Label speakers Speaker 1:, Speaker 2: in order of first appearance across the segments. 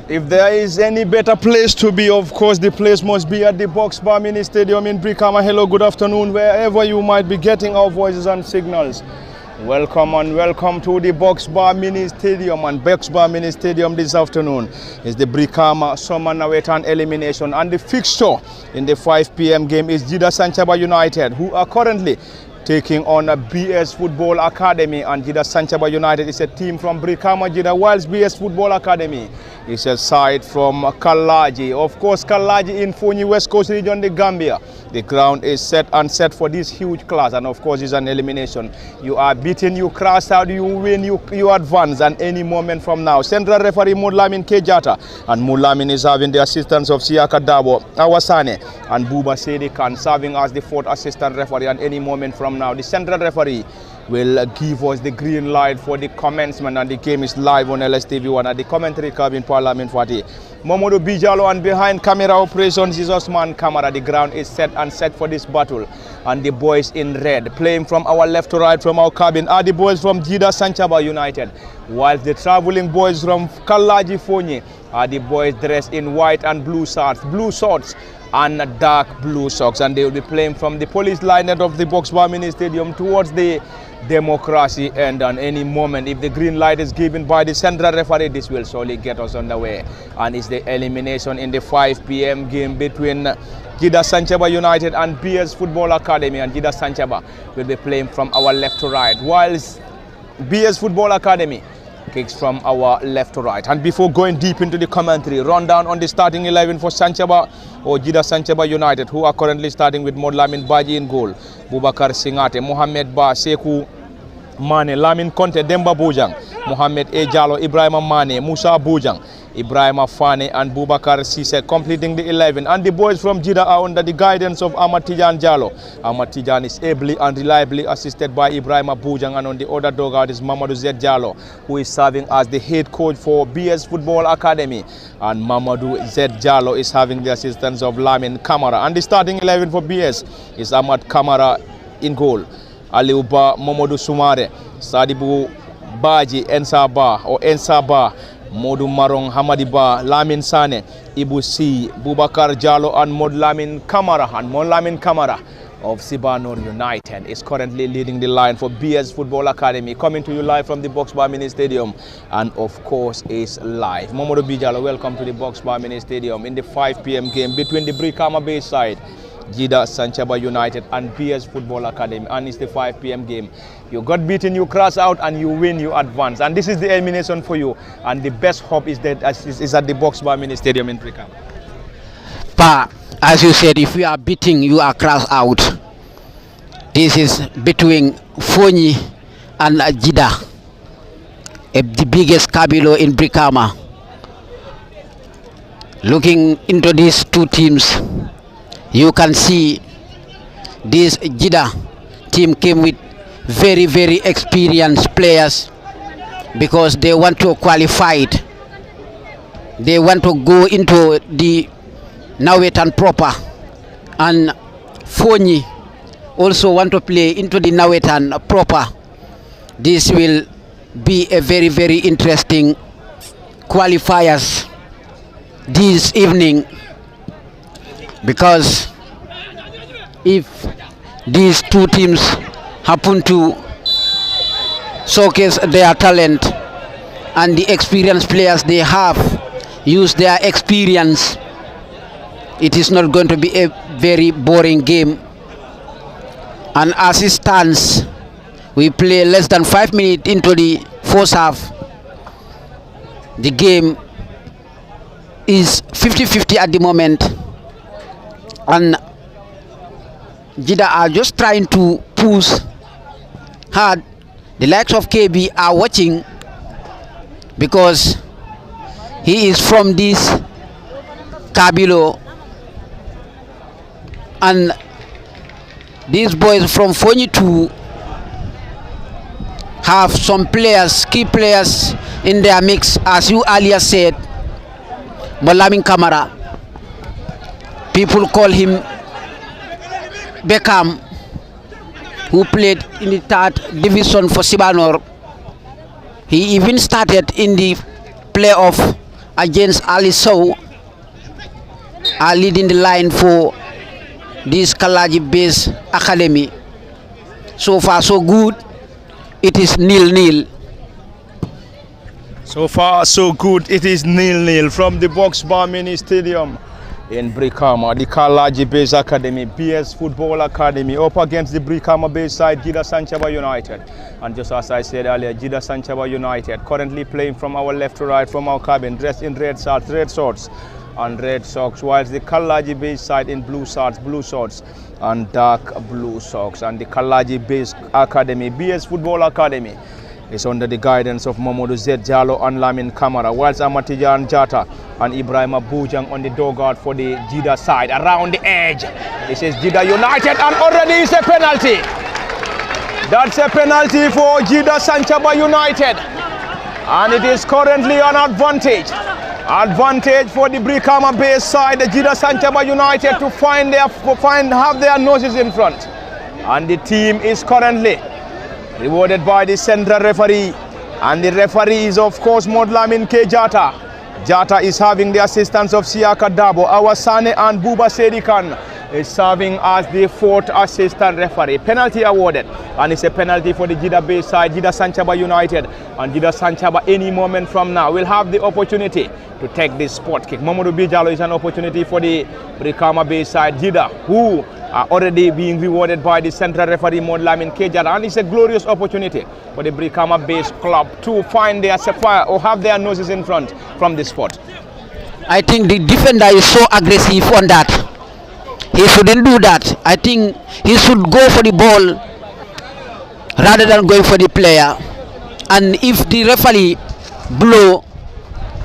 Speaker 1: If there is any better place to be, of course, the place must be at the Box Bar Mini Stadium in Brikama. Hello, good afternoon, wherever you might be getting our voices and signals. Welcome and welcome to the Box Bar Mini Stadium. And Box Bar Mini Stadium this afternoon is the Brikama Summer Nawetan Elimination. And the fixture in the 5 p.m. game is Gidda Sanchaba United, who are currently taking on a BS Football Academy. And Gidda Sanchaba United is a team from Brikama Gidda, whilst BS Football Academy is a side from Kalaji. Of course, Kalaji in Fonyi, West Coast region, the Gambia. The ground is set for this huge class, and of course it's an elimination. You are beaten, you cross out, you win, you advance, and any moment from now. Central referee Mulamin Kejata, and Mulamin is having the assistance of Siaka Dabo Awasane and Buba Sedi Khan serving as the 4th assistant referee. And any moment from now, the central referee will give us the green light for the commencement, and the game is live on LSTV1 at the commentary cabin Parliament Fati. Momodu Bijalo, and behind camera operations is Osman Kamara. The ground is set for this battle, and the boys in red playing from our left to right from our cabin are the boys from Gidda Sanchaba United, whilst the traveling boys from Kalaji Fonyi are the boys dressed in white and blue shorts and dark blue socks, and they will be playing from the police line of the Box Bar Mini Stadium towards the democracy end. And any moment, if the green light is given by the central referee, this will surely get us underway, and it's the elimination in the 5 p.m. game between Gidda Sanchaba United and BS Football Academy. And Gidda Sanchaba will be playing from our left to right, whilst BS Football Academy kicks from our left to right. And before going deep into the commentary, rundown on the starting 11 for Sanchaba or Gidda Sanchaba United, who are currently starting with Modlamin Baji in goal, Bubakar Singate, Mohamed Ba, Sekou Mane, Lamin Conte, Demba Bojang, Mohamed A. Jallo, Ibrahima Mane, Musa Bojang, Ibrahima Fane and Bubakar Sise completing the 11. And the boys from Gidda are under the guidance of Ahmad Tijan Jallo. Ahmad Tijan is ably and reliably assisted by Ibrahima Bojang, and on the other dugout is Mamadou Zed Jallo, who is serving as the head coach for BS Football Academy. And Mamadou Zed Jallo is having the assistance of Lamin Kamara. And the starting 11 for BS is Ahmad Kamara in goal, Aliuba Momodu Sumare, Sadibu Baji Ensaba, Modu Marong Hamadiba, Lamin Sane, Ibu C, Bubakar Jallo and Modlamin Kamara. And Modlamin Kamara of Sibanor United is currently leading the line for BS Football Academy, coming to you live from the Box Bar Mini Stadium, and of course is live. Momodu Bijalo, welcome to the Box Bar Mini Stadium in the 5 p.m. game between the Brikama Bay side, Gidda Sanchaba United, and BS Football Academy. And it's the 5 p.m. game. You got beaten, you cross out, and you win, you advance. And this is the elimination for you. And the best hope is that is at the Box Bar Mini Stadium in Brikama.
Speaker 2: Pa, as you said, if you are beating, you are cross out. This is between Fonyi and Gidda, the biggest Kabilo in Brikama. Looking into these two teams, you can see this Gidda team came with very, very experienced players, because they want to qualify. They want to go into the Nawetan proper, and Fonyi also want to play into the Nawetan proper. This will be a very, very interesting qualifiers this evening, because if these two teams happen to showcase their talent and the experienced players they have use their experience, it is not going to be a very boring game. And as it stands, we play less than 5 minutes into the first half. The game is 50-50 at the moment, and Gidda are just trying to push hard. The likes of KB are watching, because he is from this Kabilo, and these boys from Fonyi too have some players, key players in their mix, as you earlier said. Lamin Camara, people call him Beckham, who played in the 3rd division for Sibanor. He even started in the playoff against Ali Sow, leading the line for this Kalaji-based academy. So far, so good. It is 0-0.
Speaker 1: So far, so good. It is 0-0 from the Box Bar Mini Stadium in Brikama, the Kalaji-based academy, BS Football Academy, up against the Brikama-based side, Gidda Sanchaba United. And just as I said earlier, Gidda Sanchaba United currently playing from our left to right from our cabin, dressed in red shorts and red socks, whilst the Kalaji-based side in blue shorts and dark blue socks. And the Kalaji-based academy, BS Football Academy, is under the guidance of Mamadou Z Jallo and Lamin Camara, whilst Amatijan Jata and Ibrahim Bujang on the dogout for the Gidda side. Around the edge, this is Gidda United, and already is a penalty. That's a penalty for Gidda Sanchaba United, and it is currently an advantage. Advantage for the Brikama base side, the Gidda Sanchaba United, to have their noses in front. And the team is currently rewarded by the central referee, and the referee is of course Modlamin K. Jata. Jata is having the assistance of Siaka Dabo. Awasane and Buba Sedikan is serving as the 4th assistant referee. Penalty awarded, and it's a penalty for the Gidda base side, Gidda Sanchaba United. And Gidda Sanchaba any moment from now will have the opportunity to take this spot kick. Mamadou Bijalo is an opportunity for the Brikama base side, Gidda, who are already being rewarded by the central referee Modlamin Kejada, and it's a glorious opportunity for the Brikama based club to find their sapphire or have their noses in front from this spot.
Speaker 2: I think the defender is so aggressive on that. He shouldn't do that. I think he should go for the ball rather than going for the player. And if the referee blow,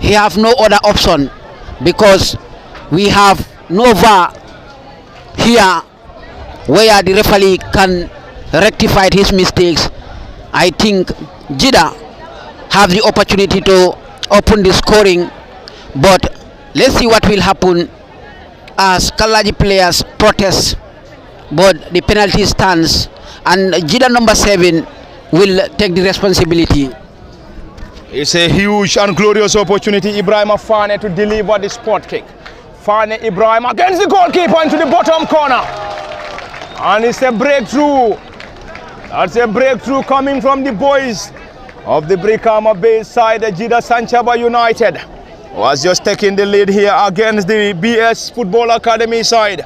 Speaker 2: he have no other option, because we have no VAR here where the referee can rectify his mistakes. I think Gidda have the opportunity to open the scoring, but let's see what will happen as Kalaji players protest, but the penalty stands, and Gidda number 7 will take the responsibility.
Speaker 1: It's a huge and glorious opportunity, Ibrahim Fane, to deliver the spot kick. Fane Ibrahim against the goalkeeper into the bottom corner, and it's a breakthrough. That's a breakthrough coming from the boys of the Brikama base side, Gidda Sanchaba United, was just taking the lead here against the BS Football Academy side,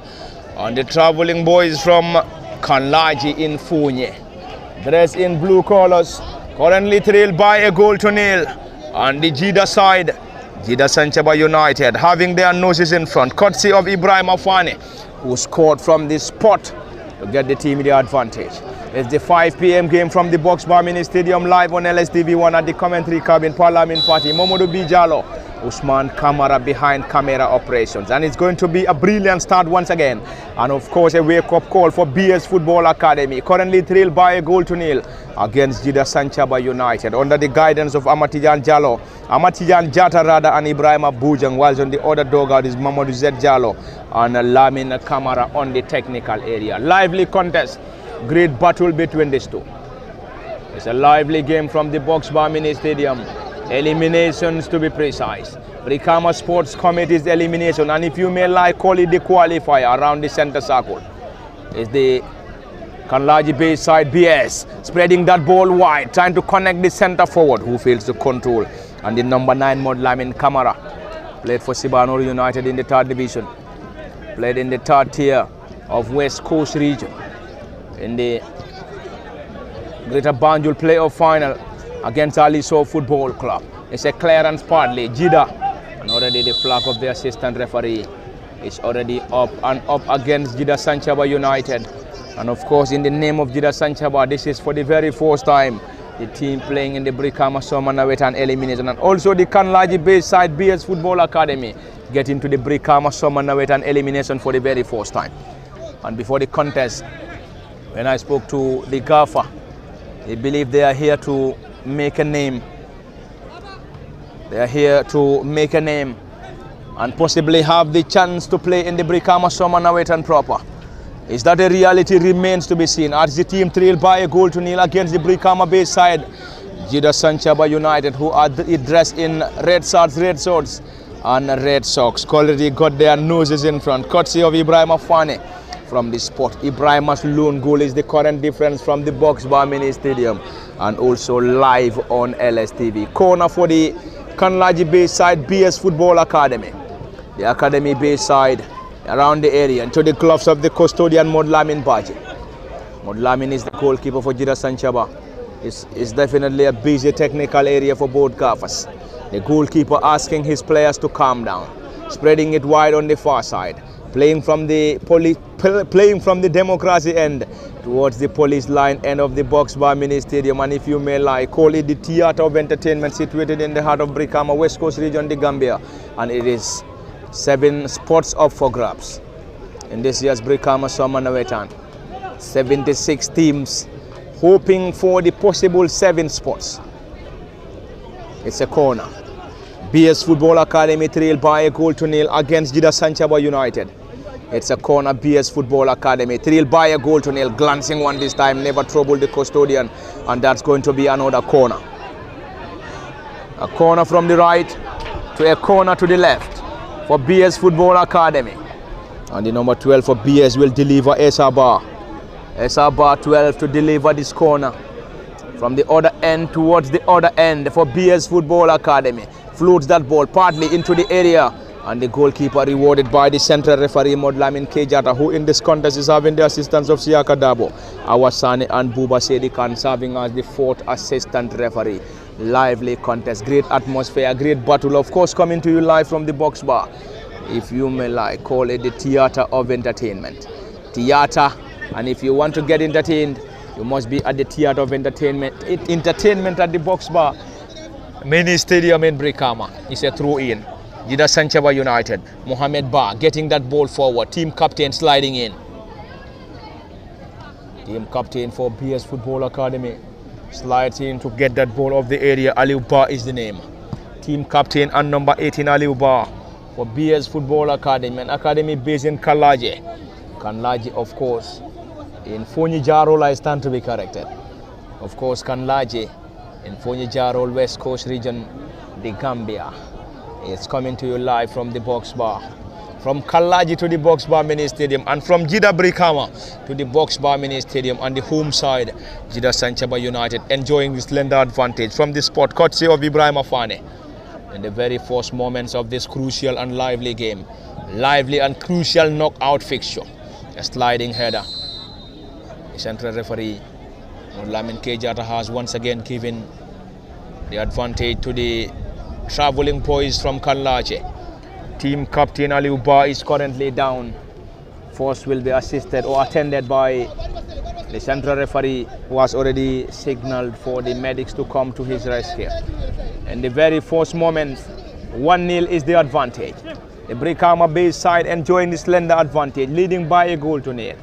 Speaker 1: and the traveling boys from Kanlaji in Funye, dressed in blue colors, currently trailed by a goal to nil. And the Gidda side, Gidda Sanchaba United, having their noses in front, courtesy of Ibrahim Afane, who scored from this spot to get the team the advantage. It's the 5 p.m. game from the Box Bar Mini Stadium, live on LSTV1 at the commentary cabin. Parliament Party, Mamadou Bijalo, Usman Kamara behind camera operations. And it's going to be a brilliant start once again. And of course, a wake-up call for BS Football Academy, currently trailed by a goal to nil against Gidda Sanchaba United, under the guidance of Amatijan Jata rather, and Ibrahim Bujang, whilst on the other dugout is Mamadou Z Jallo and Lamin Kamara on the technical area. Lively contest, great battle between these two. It's a lively game from the Box Bar Mini Stadium. Eliminations, to be precise. Brikama Sports Committee's elimination, and if you may like, call it the qualifier around the center circle. It's the Kanlaji base side BS spreading that ball wide, trying to connect the center forward, who fails to control. And the number 9 Modlamin Kamara played for Sibanor United in the 3rd division, played in the 3rd tier of West Coast region in the Greater Banjul playoff final against Aliso Football Club. It's a clearance partly, Gidda, and already the flag of the assistant referee is already up and up against Gidda Sanchaba United. And of course, in the name of Gidda Sanchaba, this is for the very first time the team playing in the Brikama Somanawetan elimination, and also the Kanlaji base side BS Football Academy getting to the Brikama Somanawetan elimination for the very first time. And before the contest, when I spoke to the gaffer, They believe they are here to make a name. They are here to make a name and possibly have the chance to play in the Brikama Summer Nawaitan proper. Is that a reality remains to be seen as the team trailed by a goal to nil against the Brikama base side, Gidda Sanchaba United, who are dressed in red shirts, and red socks. Already got their noses in front, courtesy of Ibrahim Afane from the spot. Ibrahim's lone goal is the current difference from the Box Bar Mini Stadium and also live on LSTV. Corner for the Kanlaji base side BS Football Academy. The academy base side around the area into the gloves of the custodian Modlamin Baji. Modlamin is the goalkeeper for Gidda Sanchaba. It's definitely a busy technical area for both gaffers. The goalkeeper asking his players to calm down, spreading it wide on the far side, playing from the democracy end towards the police line end of the Box Bar Mini Stadium, and if you may like, call it the theatre of entertainment situated in the heart of Brikama, West Coast region, the Gambia, and it is 7 spots up for grabs in this year's Brikama Summer Nawaitan. 76 teams hoping for the possible 7 spots. It's a corner. BS Football Academy trailed by a goal to nil against Gidda Sanchaba United. It's a corner. BS Football Academy trailed by a goal to nil. Glancing one this time, never troubled the custodian, and that's going to be another corner. A corner from the right to a corner to the left for BS Football Academy. And the number 12 for BS will deliver Esabar. Esabar 12 to deliver this corner from the other end towards the other end for BS Football Academy. Floats that ball partly into the area, and the goalkeeper rewarded by the central referee Modlamin Kejata, who in this contest is having the assistance of Siaka Dabo, Awasane and Buba Sedi Khan serving as the 4th assistant referee. Lively contest, great atmosphere, great battle, of course, coming to you live from the Box Bar. If you may like, call it the theatre of entertainment. Theatre, and if you want to get entertained, you must be at the theatre of entertainment. Entertainment at the Box Bar Mini Stadium in Brikama. It's a throw-in. Gidda Sanchaba United. Mohamed Ba getting that ball forward. Team captain sliding in. Team captain for BS Football Academy slides in to get that ball off the area. Aliou Ba is the name. Team captain and number 18 Aliou Ba for BS Football Academy. An academy based in Kanlaji. Kanlaji, of course. In Fonyi Jarol, I stand to be corrected. Of course, Kanlaji in Fonyi Jarol, West Coast region, the Gambia. It's coming to you live from the Box Bar. From Kanlaji to the Box Bar Mini Stadium, and from Gidda Brikama to the Box Bar Mini Stadium on the home side, Gidda Sanchaba United enjoying this slender advantage from the spot, courtesy of Ibrahim Afane. In the very first moments of this crucial and lively game, lively and crucial knockout fixture. A sliding header. The central referee Lamin Kejata has once again given the advantage to the travelling boys from Kanlaji. Team captain Aliou Ba is currently down. First will be assisted or attended by the central referee, who has already signalled for the medics to come to his rescue. In the very first moments, 1-0 is the advantage. The Brikama base side enjoying the slender advantage, leading by a goal to nil.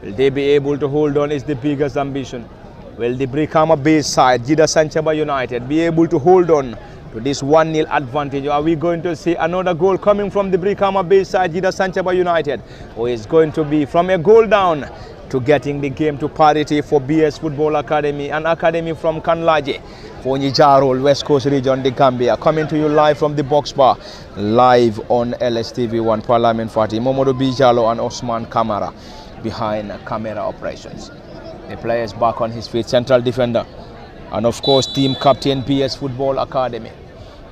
Speaker 1: Will they be able to hold on is the biggest ambition. Will the Brikama base side, Gidda Sanchaba United, be able to hold on to this 1-0 advantage? Are we going to see another goal coming from the Brikama base side, Gidda Sanchaba United? Or is going to be from a goal down to getting the game to parity for BS Football Academy, an academy from Kanlaji, Fonyi Jarol, West Coast region, the Gambia. Coming to you live from the Box Bar, live on LSTV1, Parliament Fati, Momodo Bijalo and Osman Kamara behind camera operations. The players back on his feet, central defender, and of course team captain BS Football Academy,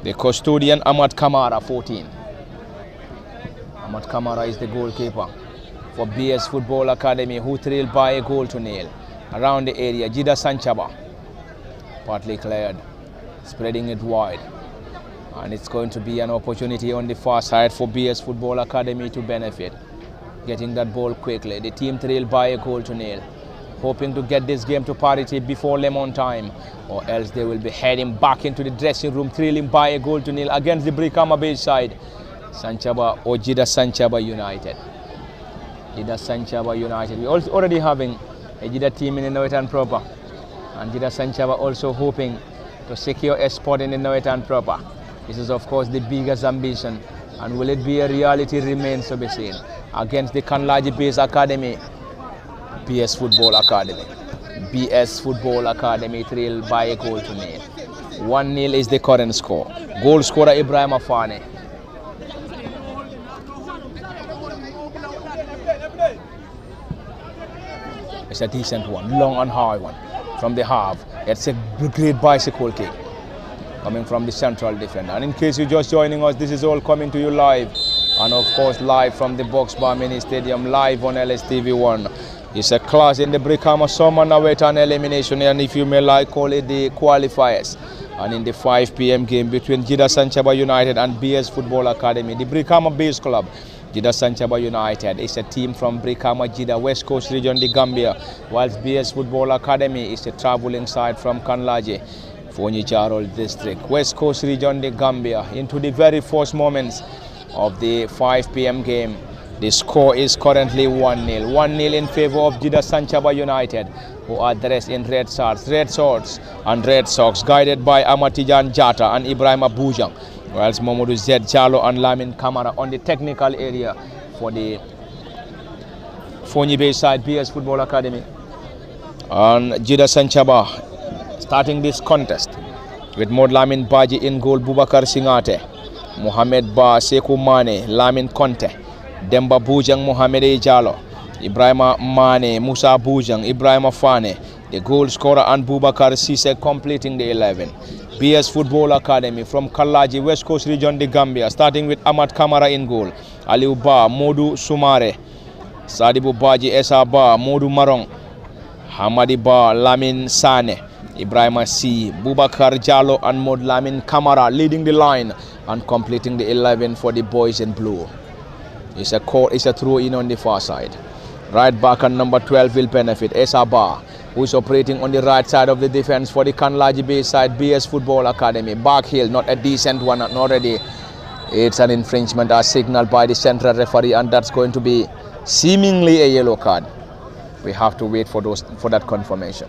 Speaker 1: the custodian Ahmad Kamara, 14. Ahmad Kamara is the goalkeeper for BS Football Academy, who trailed by a goal to nil. Around the area, Gidda Sanchaba, partly cleared, spreading it wide, and it's going to be an opportunity on the far side for BS Football Academy to benefit. Getting that ball quickly, the team trailed by a goal to nil, hoping to get this game to parity before lemon time, or else they will be heading back into the dressing room, trailing by a goal to nil against the Brikama base side, Sanchaba or Gidda Sanchaba United. Gidda Sanchaba United. We're already having a Gidda team in the Nawaitan proper, And Gidda Sanchaba also hoping to secure a spot in the Northern proper. This is of course the biggest ambition, and will it be a reality remains to be seen. Against the Kanlaji Base Academy, BS Football Academy. BS Football Academy trailed by a goal to nil. 1-0 is the current score. Goal scorer Ibrahim Afane. It's a decent one, long and high one from the half. It's a great bicycle kick coming from the central defender. And in case you're just joining us, this is all coming to you live, and of course live from the Box Bar Mini Stadium, live on LSTV1. It's a class in the Brikama Summer Nawetan Elimination, and if you may like, call it the qualifiers. And in the 5 p.m. game between Gidda Sanchaba United and BS Football Academy, the Brikama Base Club, Gidda Sanchaba United is a team from Brikama, Gidda, West Coast region, the Gambia, whilst BS Football Academy is a travelling side from Kanlaje, Fonyi Jarol district, West Coast region, the Gambia. Into the very first moments of the 5 p.m. game, the score is currently 1-0. 1-0 in favor of Gidda Sanchaba United, who are dressed in red shorts and red socks, guided by Amatijan Jata and Ibrahim Abujang, whilst Mamadou Zed Jalo and Lamin Kamara on the technical area for the Fonyi Bay side BS Football Academy. And Gidda Sanchaba starting this contest with Mod Lamin Baji in goal, Bubakar Singate, Mohamed Ba, Sekou Mane, Lamin Conte, Demba Bujang, Mohamed Jalo, Ibrahima Mane, Musa Bujang, Ibrahima Fane, the goal scorer, and Bubakar Sise completing the 11. BS Football Academy from Kalaji, West Coast region, the Gambia, starting with Ahmad Kamara in goal, Aliou Ba, Modu Sumare, Sadibu Baji, Esa Ba, Modu Marong, Hamadi Ba, Lamin Sane, Ibrahima C, Bubakar Jalo and Mod Lamin Kamara leading the line and completing the 11 for the boys in blue. It's a throw in on the far side. Right back and number 12 will benefit. Esa Ba, who is operating on the right side of the defense for the Kanlaji Bay side BS Football Academy. Back heel, not a decent one already. It's an infringement as signaled by the central referee, and that's going to be seemingly a yellow card. We have to wait for that confirmation.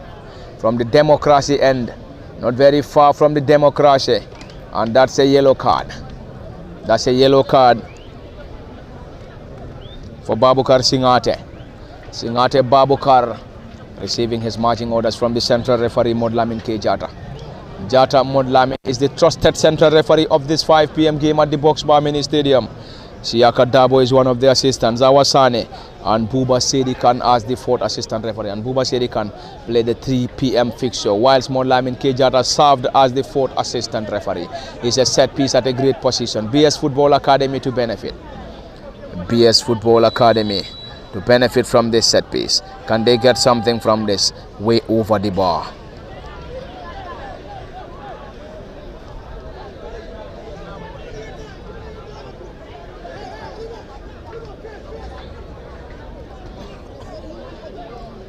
Speaker 1: From the democracy end, not very far from the democracy, and that's a yellow card. That's a yellow card for Babukar Singate. Singate Babukar receiving his marching orders from the central referee Modlamin K. Jata. Jata Modlamin is the trusted central referee of this 5 p.m. game at the Box Bar Mini Stadium. Siaka Dabo is one of the assistants. Awasane and Buba Sedikan as the 4th assistant referee. And Buba Sedikan played the 3 p.m. fixture, whilst Modlamin K. Jata served as the 4th assistant referee. It's a set piece at a great position. BS Football Academy to benefit. BS Football Academy to benefit from this set piece. Can they get something from this? Way over the bar.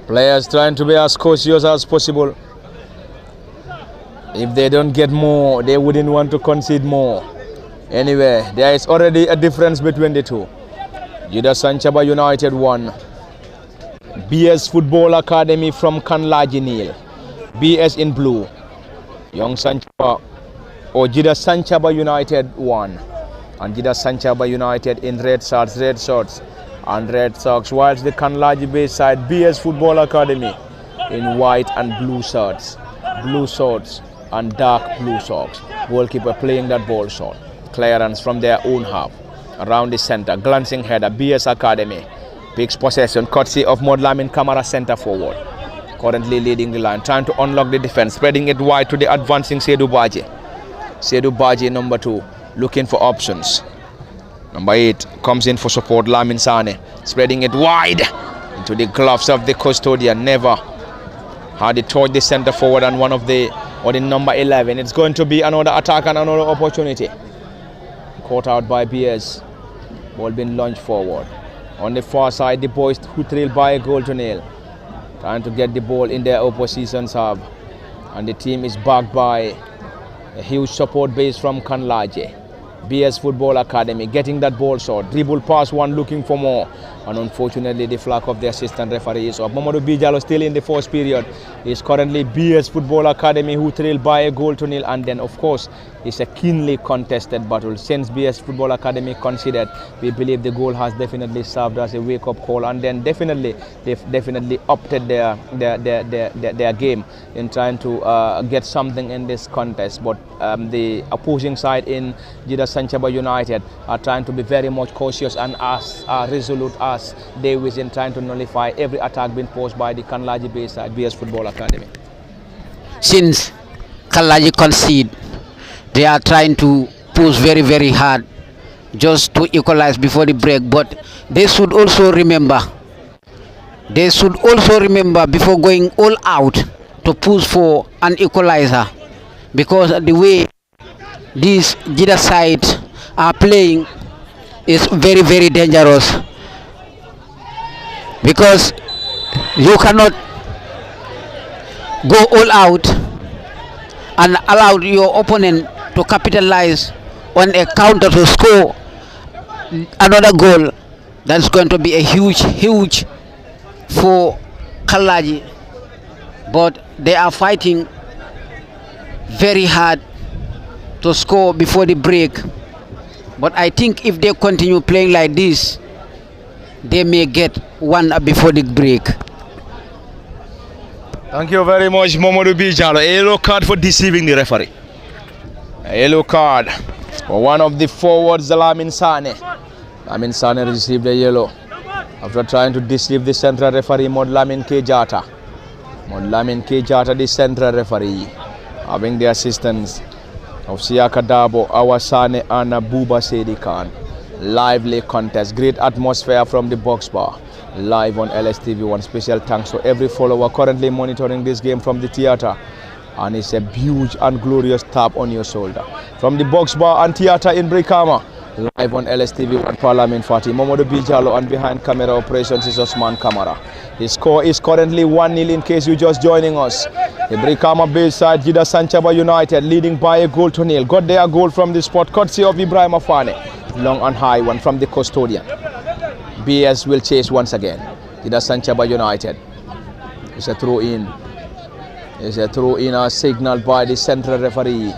Speaker 1: Players trying to be as cautious as possible. If they don't get more, they wouldn't want to concede more. Anyway, there is already a difference between the two. Gidda Sanchaba United 1. BS Football Academy from Kanlaji nil. BS in blue. Young Sanchaba or Gidda Sanchaba United 1. And Gidda Sanchaba United in red shorts and red socks, whilst the Kanlaji Bay side BS Football Academy in white and blue shorts and dark blue socks. Goalkeeper playing that ball short. Clearance from their own half. Around the center, glancing header, BS Academy. Picks possession, courtesy of Modlamin Kamara, center forward. Currently leading the line, trying to unlock the defense, spreading it wide to the advancing Seydou Badji. Seydou Badji, number 2, looking for options. Number 8 comes in for support, Lamin Sane, spreading it wide into the gloves of the custodian. Never had it toward the center forward and the number 11. It's going to be another attack and another opportunity. Caught out by BS. Ball being launched forward. On the far side, the boys who trail by a goal to nil, trying to get the ball in their opposition's half. And the team is backed by a huge support base from Kanlaje. BS Football Academy, getting that ball short, dribble past one, looking for more. And unfortunately, the flag of the assistant referee is up. Mamadou Bijalo still in the first period. Is currently BS Football Academy who trailed by a goal to nil. And then, of course, it's a keenly contested battle. Since BS Football Academy conceded, we believe the goal has definitely served as a wake-up call. And then definitely, they've definitely opted their game in trying to get something in this contest. But the opposing side in Gidda Sanchaba United are trying to be very much cautious and as resolute as they wish in trying to nullify every attack being posed by the Kanlaji based side BS Football Academy.
Speaker 2: Since Kanlaji concede, they are trying to push very hard just to equalize before the break, but they should also remember before going all out to push for an equalizer, because the way these Gidda sides are playing is very dangerous, because you cannot go all out and allow your opponent to capitalize on a counter to score another goal. That's going to be a huge for Kanlaji, but they are fighting very hard to score before the break. But I think if they continue playing like this, they may get one before the break.
Speaker 1: Thank you very much, Mamadou Bijalo. A yellow card for deceiving the referee. A yellow card for one of the forwards, Lamin Sane. Lamin Sane received a yellow after trying to deceive the central referee, Modlamin Kejata. Modlamin Kejata, the central referee, having the assistance of Siaka Dabo, Awasane, and Buba Sedi Khan. Lively contest, great atmosphere from the box bar. Live on LSTV1. Special thanks to every follower currently monitoring this game from the theater. And it's a huge and glorious tap on your shoulder. From the box bar and theater in Brikama, live on LSTV1 Parliament Fati. Mamadou Bijalo, and behind camera operations is Osman Kamara. The score is currently 1-0 in case you're just joining us. The Brikama based side, Gidda Sanchaba United, leading by a goal to nil. Got their goal from the spot, courtesy of Ibrahim Afane. Long and high one from the custodian. BS will chase once again. Gidda Sanchaba United. It's a throw in. It's a throw in signaled by the central referee.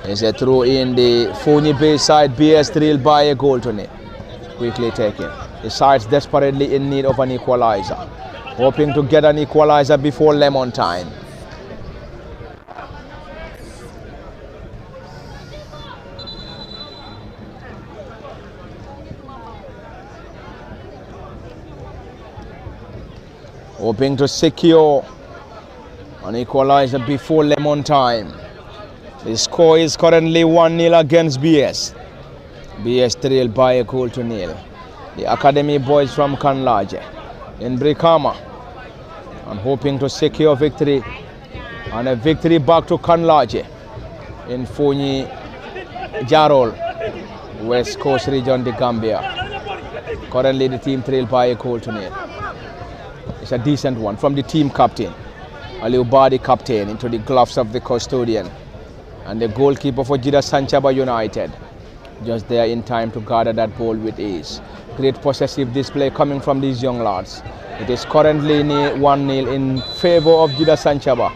Speaker 1: It's a throw in. The Foni Bay side, BS trailed by a goal to nil. Quickly taken. The side's desperately in need of an equalizer. Hoping to get an equalizer before lemon time. Hoping to secure an equalizer before lemon time. The score is currently 1-0 against BS. BS trailed by a goal to nil. The academy boys from Kanlaji in Brikama, and hoping to secure victory, and a victory back to Kanlaji in Foni Jarol, West Coast region, the Gambia. Currently the team trailed by a goal to nil. It's a decent one from the team captain, Aliou Badi, captain, into the gloves of the custodian, and the goalkeeper for Gidda Sanchaba United, just there in time to gather that ball with ease. Great possessive display coming from these young lads. It is currently 1-0 in favor of Gidda Sanchaba.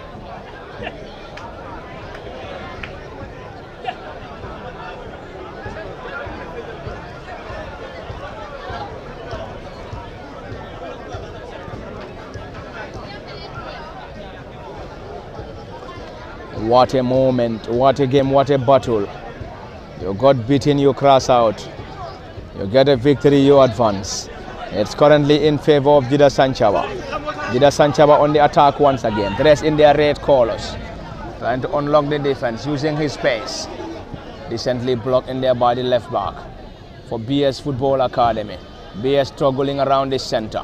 Speaker 1: What a moment, what a game, what a battle. You got beaten, you cross out. You get a victory, you advance. It's currently in favor of Gidda Sanchaba. Gidda Sanchaba on the attack once again, dressed in their red colors. Trying to unlock the defense, using his pace. Decently blocked in there by the left back for BS Football Academy. BS struggling around the center.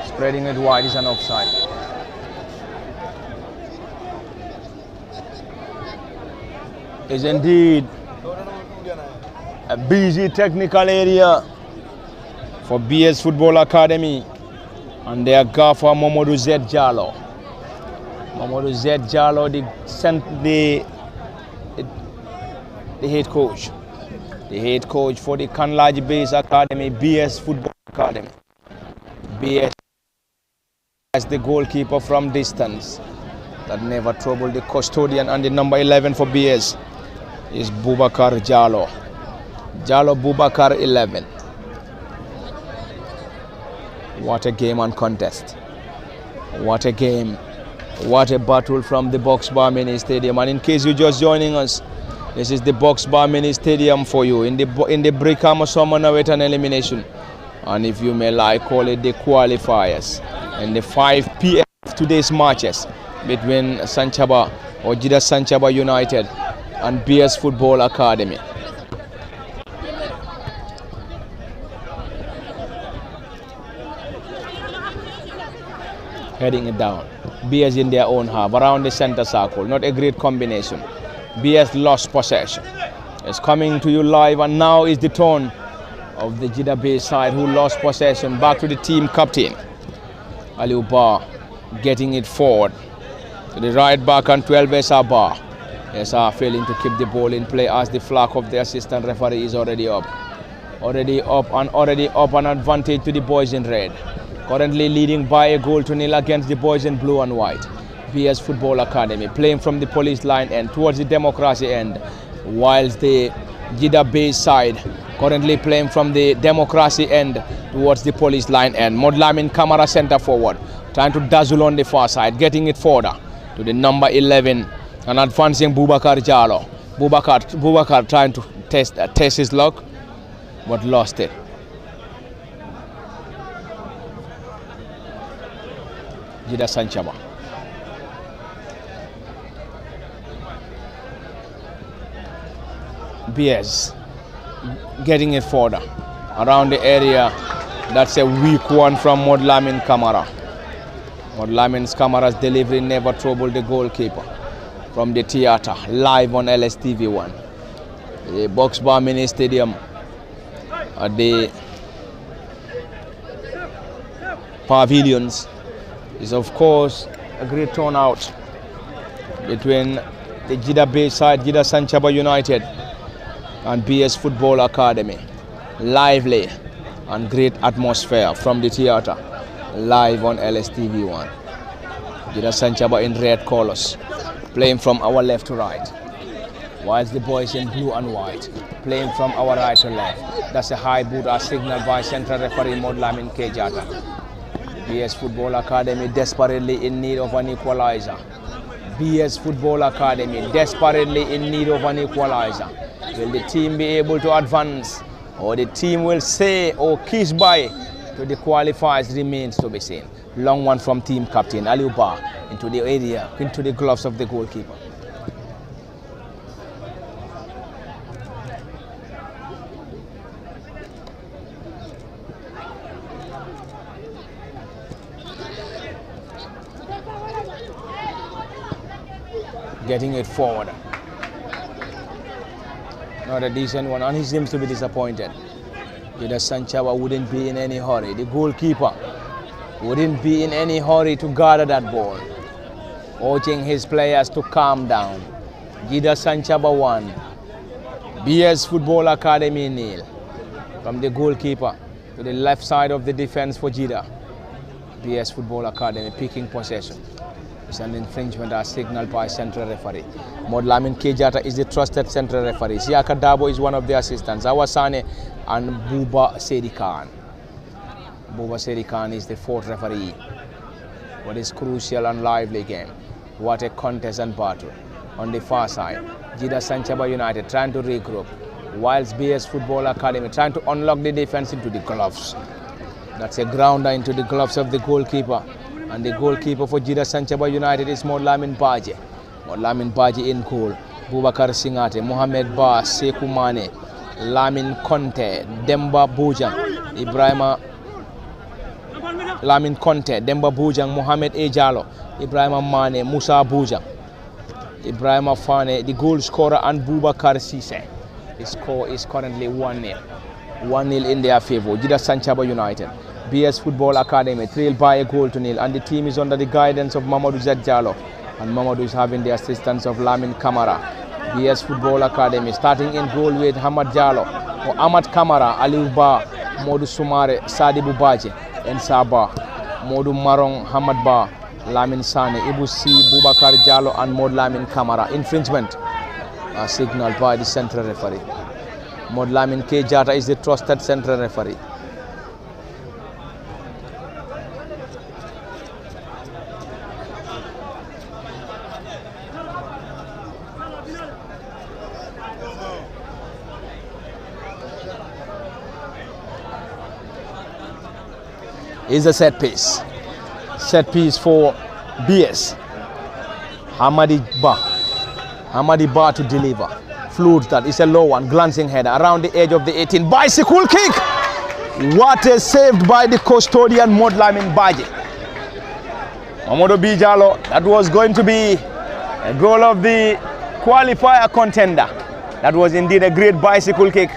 Speaker 1: Spreading it wide is an offside. is indeed a busy technical area for BS Football Academy, and their gaffer Mamadou Z Jallo. Mamadou Z Jallo, the head coach. The head coach for the Kanlaji Base Academy, BS Football Academy. BS as the goalkeeper from distance that never troubled the custodian, and the number 11 for BS is Bubakar Jallo. Jallo Bubakar 11. What a game and contest. What a game. What a battle from the Box Bar Mini Stadium. And in case you're just joining us, this is the Box Bar Mini Stadium for you in the Brikama Summer and Elimination. And if you may like, call it the qualifiers. And the 5 p.m. today's matches between Sanchaba or Gidda Sanchaba United and BS Football Academy. Heading it down. BS in their own half, around the center circle. Not a great combination. BS lost possession. It's coming to you live, and now is the turn of the Gidda Bay side who lost possession. Back to the team captain. Aliou Ba getting it forward to the right back, and 12 SR Ba. SR failing to keep the ball in play as the flag of the assistant referee is already up. Already up an advantage to the boys in red. Currently leading by a goal to nil against the boys in blue and white. BS Football Academy playing from the police line end towards the democracy end, whilst the Gidda Bay side currently playing from the democracy end towards the police line end. Modlamin Kamara center forward, trying to dazzle on the far side, getting it further to the number 11 and advancing Bubakar Jallo. Bubakar trying to test his luck, but lost it. Gidda Sanchaba. BS getting it further around the area. That's a weak one from Modlamin Kamara. Modlamin Kamara's delivery never troubled the goalkeeper. From the theatre, live on LSTV1. The Box Bar Mini Stadium at the pavilions is of course a great turnout between the Gidda Bay side, Gidda Sanchaba United, and BS Football Academy. Lively and great atmosphere from the theatre, live on LSTV1. Gidda Sanchaba in red colors, playing from our left to right, whilst the boys in blue and white playing from our right to left. That's a high boot as signaled by central referee Modlamin Kejata. BS Football Academy desperately in need of an equalizer. BS Football Academy desperately in need of an equalizer. Will the team be able to advance, or the team will say or kiss by to the qualifiers remains to be seen. Long one from team captain Aliou Ba into the area, into the gloves of the goalkeeper. Getting it forward. Not a decent one, and he seems to be disappointed. Gidda Sanchaba wouldn't be in any hurry. The goalkeeper wouldn't be in any hurry to gather that ball, urging his players to calm down. Gidda Sanchaba 1, BS Football Academy 0. From the goalkeeper to the left side of the defense for Gidda. BS Football Academy picking possession. It's an infringement as signaled by central referee. Modlamin Kejata is the trusted central referee. Siaka Dabo is one of the assistants. Awasane and Buba Sedi Khan. Buba Sedi Khan is the fourth referee for this crucial and lively game. What a contest and battle. On the far side, Gidda Sanchaba United trying to regroup, whilst BS Football Academy trying to unlock the defense into the gloves. That's a grounder into the gloves of the goalkeeper. And the goalkeeper for Gidda Sanchaba United is Modlamin Baje. Modlamin Baje in goal. Bubakar Singate, Mohamed Ba, Sekou Mane, Lamin Conte, Demba Bujang, Lamin Conte, Demba Bujang, Mohamed Ejalo, Ibrahima Mane, Musa Bujang. Ibrahima Fane, the goal scorer, and Boubacar Cisse. The score is currently 1-0. 1-0 in their favor. Gidda Sanchaba United. BS Football Academy trailed by a goal to nil, and the team is under the guidance of Mamadou Zadjalo, and Mamadou is having the assistance of Lamin Kamara. BS Football Academy starting in goal with Hamad Jallo, or Ahmad Kamara, Aliou Ba, Modou Soumare, Sadibou Badji, and Saba, Modou Marong, Hamad Ba, Lamin Sane, Ibou Si, Boubacar Jallo, and Mod Lamin Kamara. Infringement signaled by the central referee. Mod Lamin K. Jata is the trusted central referee. Is a set piece. Set piece for BS. Hamadi Ba to deliver. Floats that. It's a low one. Glancing header around the edge of the 18. Bicycle kick. What is saved by the custodian Mod Lamin Badji. Mamadou Bijalo. That was going to be a goal of the qualifier contender. That was indeed a great bicycle kick.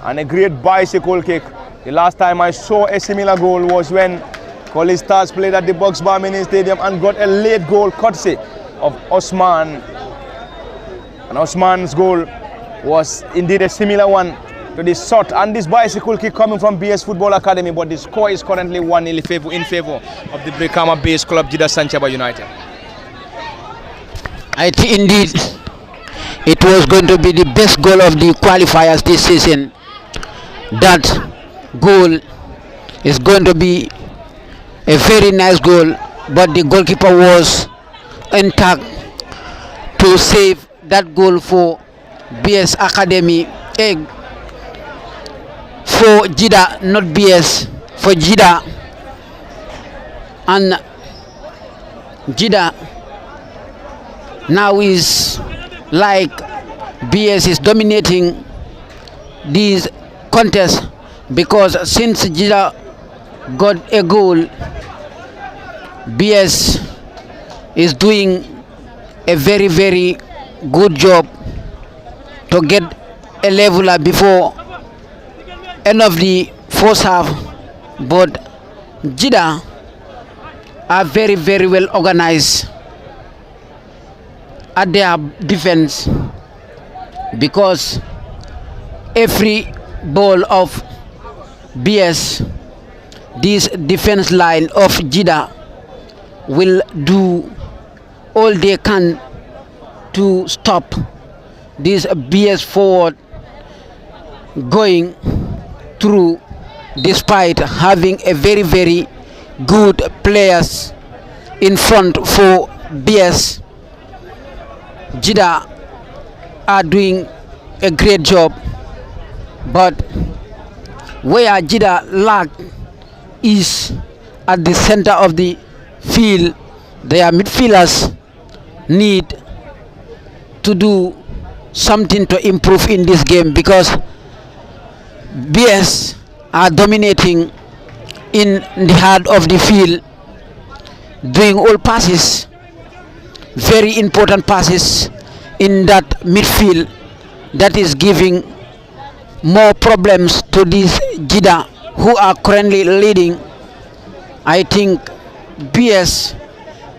Speaker 1: And a great bicycle kick. The last time I saw a similar goal was when College Stars played at the Boxbar Mini Stadium and got a late goal courtesy of Osman. And Osman's goal was indeed a similar one to this shot and this bicycle kick coming from BS Football Academy, but the score is currently 1-0 in favor of the Brikama based club Gidda Sanchaba United.
Speaker 2: I think indeed it was going to be the best goal of the qualifiers this season. That goal is going to be a very nice goal, but the goalkeeper was intact to save that goal for BS Academy. For Gidda, not BS, for Gidda. And Gidda now is like BS is dominating these contests, because since Gidda got a goal, BS is doing a very, very good job to get a leveler before end of the first half. But Gidda are very, very well organized at their defense, because every ball of BS, this defense line of Gidda will do all they can to stop this BS forward going through, despite having a very, very good players in front for BS. Gidda are doing a great job, but where Gidda lack is at the center of the field. Their midfielders need to do something to improve in this game, because BS are dominating in the heart of the field, doing all passes, very important passes in that midfield, that is giving more problems to these Gidda, who are currently leading. I think BS,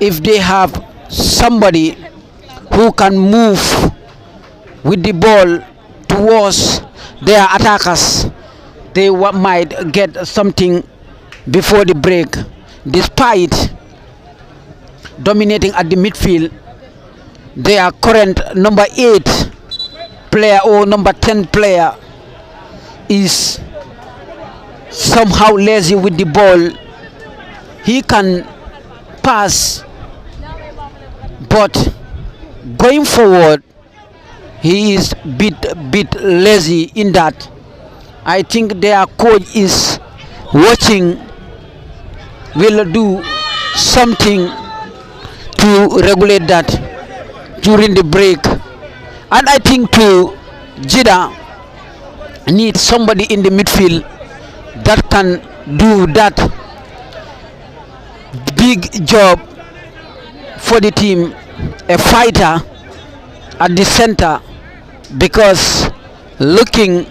Speaker 2: if they have somebody who can move with the ball towards their attackers, they might get something before the break. Despite dominating at the midfield, their current number 8 player or number 10 player is somehow lazy with the ball. He can pass, but going forward he is bit lazy in that. I think their coach is watching, will do something to regulate that during the break. And I think too, Gidda needs somebody in the midfield that can do that big job for the team, a fighter at the center, because looking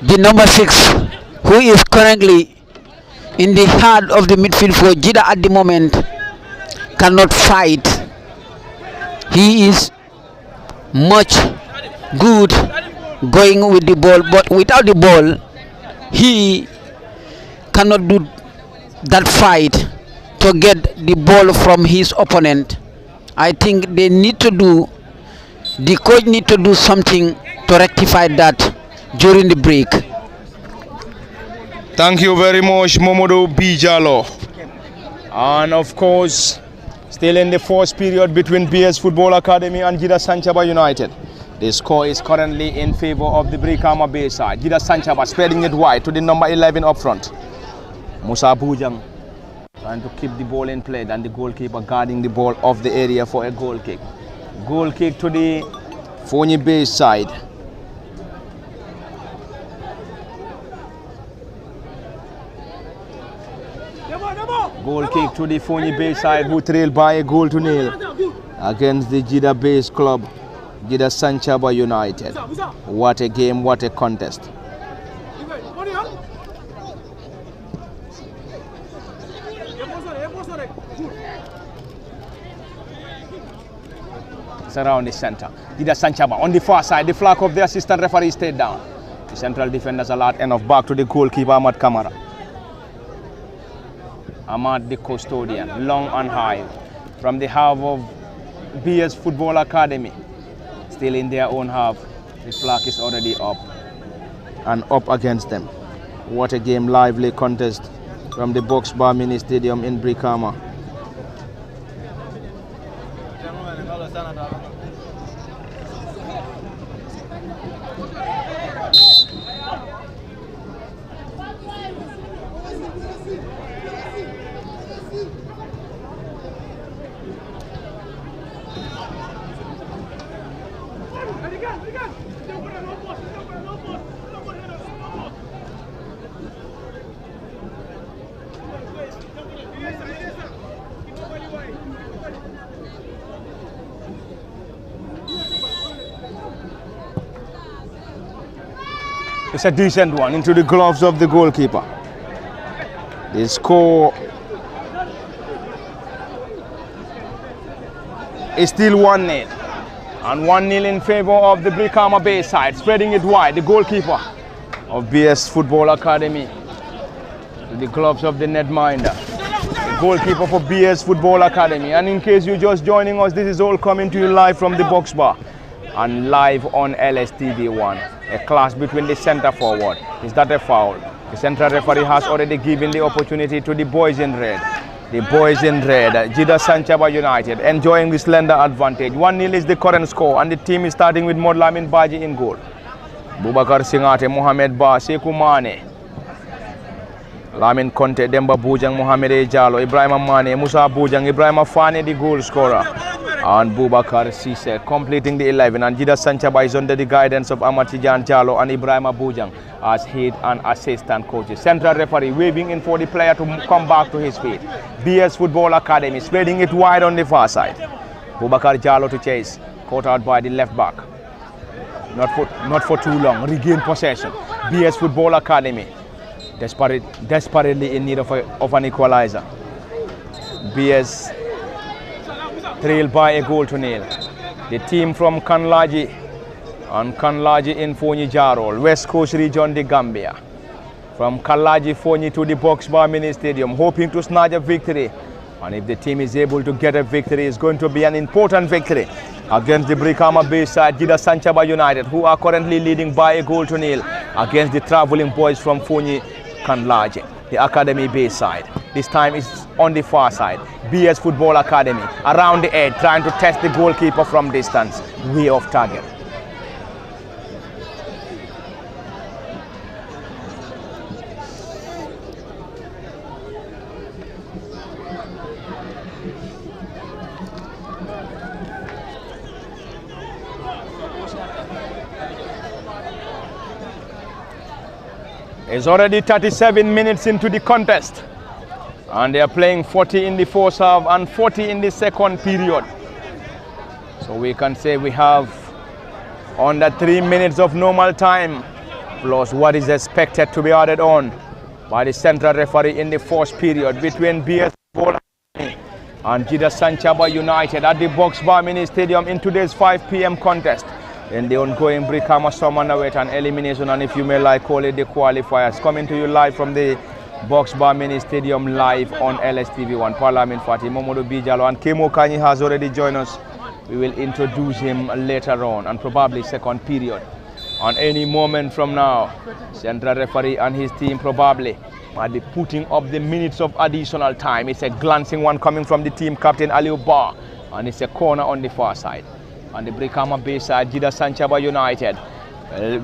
Speaker 2: the number 6, who is currently in the heart of the midfield for Gidda at the moment, cannot fight. He is much good going with the ball, but without the ball he cannot do that fight to get the ball from his opponent. I think they need to do, the coach need to do something to rectify that during the break.
Speaker 1: Thank you very much, Momodo Bijalo. And of course, still in the fourth period between BS Football Academy and Gidda Sanchaba United. The score is currently in favor of the Brikama Bay side. Gidda Sanchaba spreading it wide to the number 11 up front. Musa Bujang trying to keep the ball in play, and the goalkeeper guarding the ball off the area for a goal kick. Goal kick to the Fonyi Bay side. Goal kick to the Fonyi Bay side, who trailed by a goal to nil against the Gidda Base club, Gidda Sanchaba United. What a game, what a contest. It's around the center. Gidda Sanchaba on the far side. The flag of the assistant referee stayed down. The central defenders allowed enough back to the goalkeeper Ahmad Kamara. Ahmad, the custodian, long and high from the half of BS Football Academy. Still in their own half. The flag is already up and up against them. What a game, lively contest from the Box Bar Mini Stadium in Brikama. It's a decent one into the gloves of the goalkeeper. The score is still 1-0. And 1-0 in favor of the Brikama Bay side. Spreading it wide, the goalkeeper of BS Football Academy. To the gloves of the netminder. The goalkeeper for BS Football Academy. And in case you're just joining us, this is all coming to you live from the box bar. And live on LSTV1. A clash between the centre forward. Is that a foul? The central referee has already given the opportunity to the boys in red. The boys in red, Gidda Sanchaba United, enjoying the slender advantage. 1-0 is the current score, and the team is starting with Modlamin Baji in goal. Bubakar Singate, Mohamed Ba, Sekou Mane, Lamin Conte, Demba Bujang, Mohamed Jalo, Ibrahim Mane, Musa Bujang, Ibrahim Fane, the goal scorer. And Bubakar Sise completing the 11, and Gidda Sanchaba is under the guidance of Amatijan Jalo and Ibrahim Bujang as head and assistant coaches. Central referee waving in for the player to come back to his feet. BS Football Academy spreading it wide on the far side. Bubakar Jalo to chase, caught out by the left back. Not for too long. Regain possession. BS Football Academy desperately in need of an equalizer. BS trailed by a goal to nil. The team from Kanlaji and Kanlaji in Fonyi Jarol, West Coast region, the Gambia. From Kanlaji Fonyi to the Box Bar Mini Stadium, hoping to snatch a victory. And if the team is able to get a victory, it's going to be an important victory against the Brikama Bay side, Gidda Sanchaba United, who are currently leading by a goal to nil against the traveling boys from Fonyi Kanlaji, the Academy Bay side. This time it's on the far side. BS Football Academy around the edge, trying to test the goalkeeper from distance, way off target. It's already 37 minutes into the contest, and they are playing 40 in the first half and 40 in the second period. So we can say we have under 3 minutes of normal time plus what is expected to be added on by the central referee in the first period between BS Football and Gidda Sanchaba United at the Box Bar Mini Stadium in today's 5 p.m. contest in the ongoing Brikama Summer and Elimination, and if you may like call it the qualifiers. Coming to you live from the Box Bar Mini Stadium live on LSTV1. Parliament Fati Momodu Bijalo and Kemo Kanyi has already joined us. We will introduce him later on and probably second period. On any moment from now, central referee and his team probably might be putting up the minutes of additional time. It's a glancing one coming from the team captain Aliu Bar, and it's a corner on the far side. On the Brikama Bay side, Gidda Sanchaba United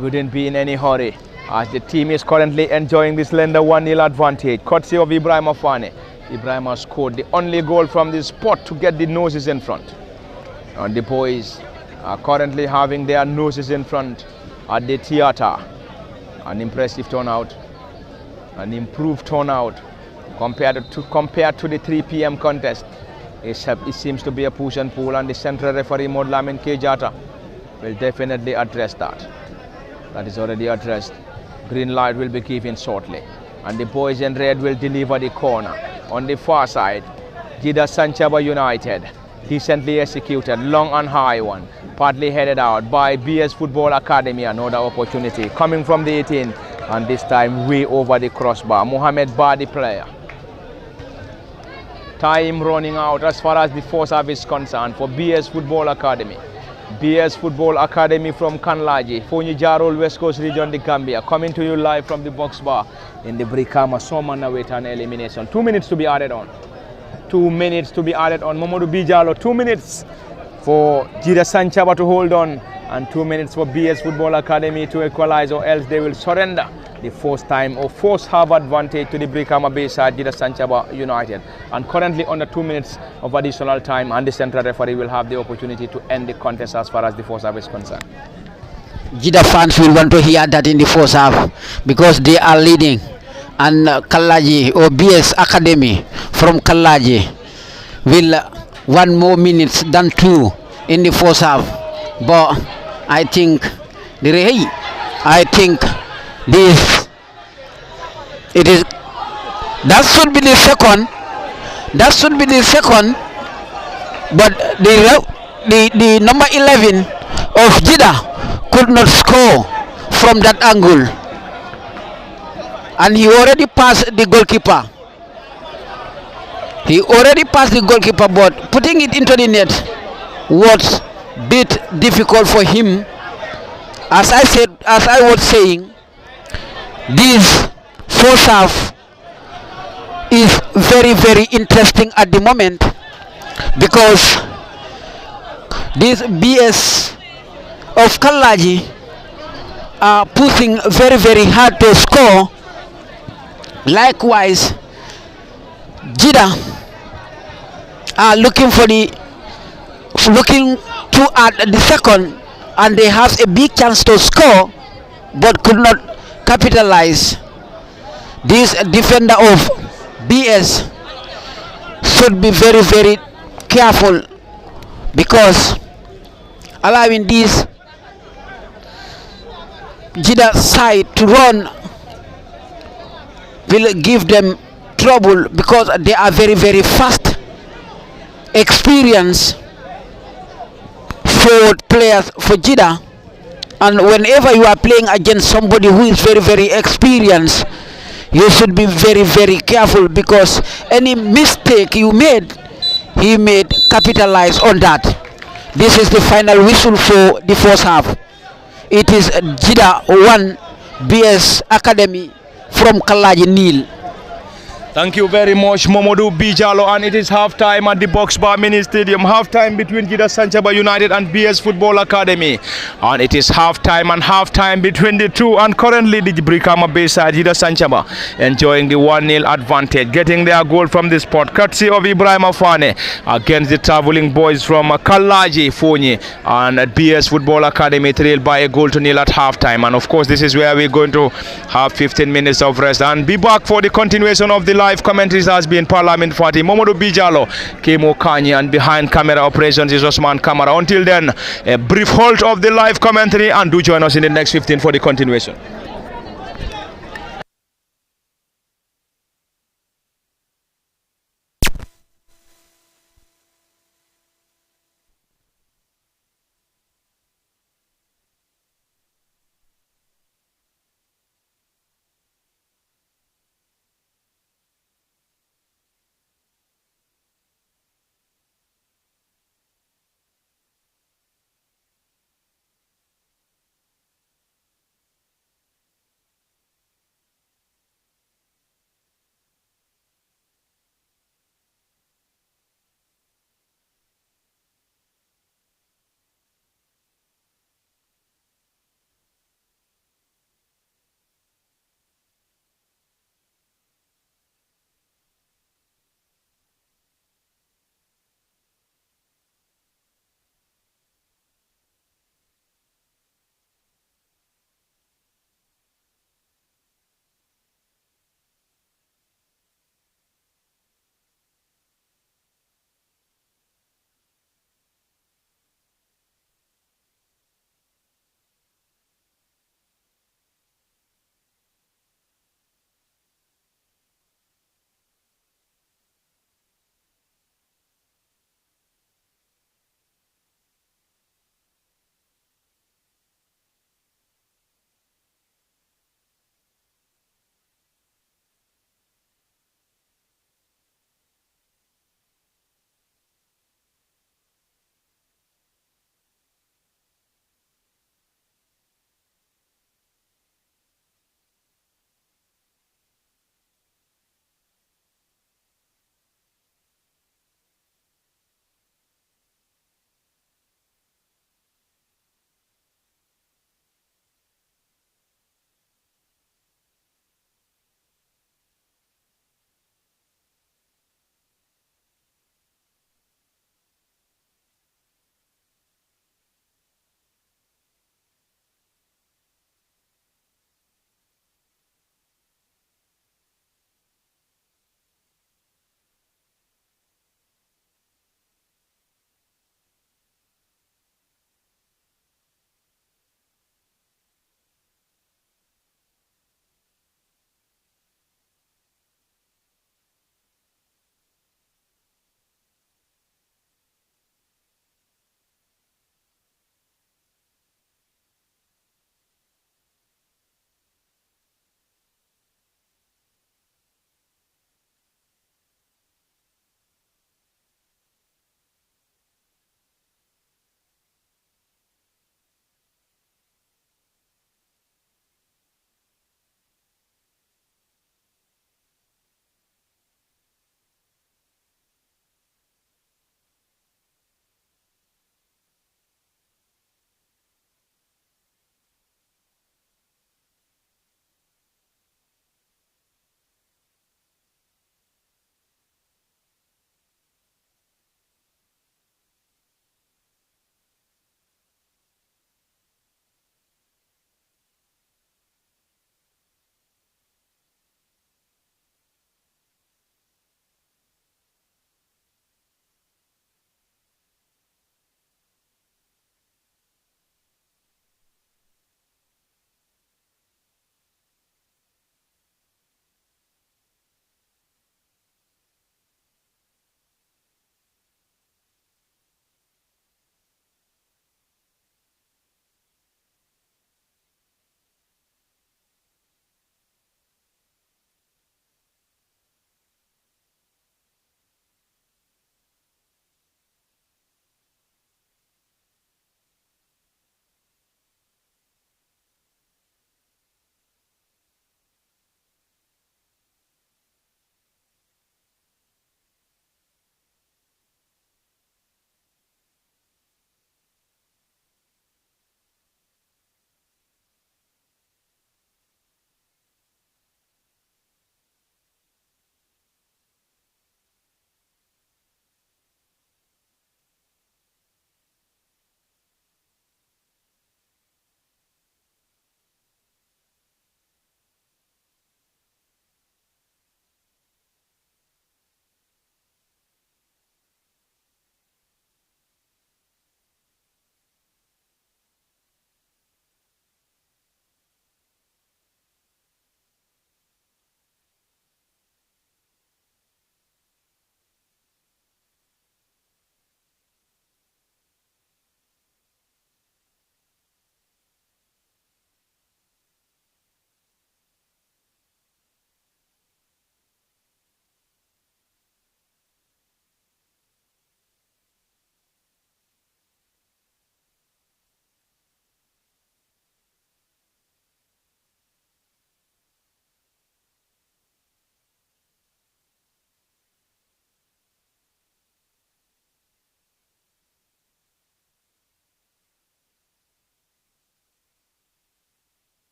Speaker 1: wouldn't be in any hurry as the team is currently enjoying this slender 1-0 advantage, courtesy of Ibrahim Afane. Ibrahim has scored the only goal from this spot to get the noses in front. And the boys are currently having their noses in front at the theatre. An impressive turnout, an improved turnout compared to the 3 p.m. contest. It seems to be a push and pull, and the central referee Modlamin Kejata will definitely address that. That is already addressed. Green light will be given shortly, and the boys in red will deliver the corner. On the far side, Gidda Sanchaba United, decently executed, long and high one, partly headed out by BS Football Academy. Another opportunity coming from the 18, and this time way over the crossbar. Mohamed Bar, the player. Time running out as far as the first half is concerned for BS Football Academy. BS Football Academy from Kanlaji, Fonyi Jarol, West Coast Region, the Gambia, coming to you live from the Box Bar in the Brikama Summer and Elimination. 2 minutes to be added on. 2 minutes to be added on. Momodu Bijalo, 2 minutes for Gidda Sanchaba to hold on, and 2 minutes for BS Football Academy to equalize, or else they will surrender the first time or first half advantage to the Brikama Bay side, Gidda Sanchaba United. And currently under 2 minutes of additional time, and the central referee will have the opportunity to end the contest as far as the first half is concerned.
Speaker 2: Gidda fans will want to hear that in the first half because they are leading, and Kallaji or BS Academy from Kallaji will 1 more minutes than 2 in the first half. But I think this that should be the second, but the number 11 of Gidda could not score from that angle, and he already passed the goalkeeper. But putting it into the net was bit difficult for him. As I was saying, this first half is very, very interesting at the moment because this BS of Kallaji are pushing very, very hard to score. Likewise, Gidda are looking to add the second, and they have a big chance to score but could not capitalize. This defender of BS should be very, very careful because allowing this Gidda side to run will give them trouble because they are very, very fast, experienced forward players for Gidda, and whenever you are playing against somebody who is very, very experienced, you should be very, very careful because any mistake you made, he may capitalize on that. This is the final whistle for the first half. It is Gidda 1, BS Academy from Kallaji nil.
Speaker 1: Thank you very much, Momodu Bijalo, and it is half-time at the Box Bar Mini Stadium. Half-time between Gidda Sanchaba United and BS Football Academy. And it is half-time and half-time between the two, and currently the Brikama Bay side, Gidda Sanchaba, enjoying the 1-0 advantage, getting their goal from the spot, courtesy of Ibrahim Afane, against the travelling boys from Kallaji, Fonyi, and BS Football Academy, trailed by a goal to nil at half-time. And of course, this is where we're going to have 15 minutes of rest and be back for the continuation of the live commentaries has been Parliament Party, Momodu Bijalo, Kemo Kanye, and behind camera operations is Osman Kamara. Until then, a brief halt of the live commentary, and do join us in the next 15 for the continuation.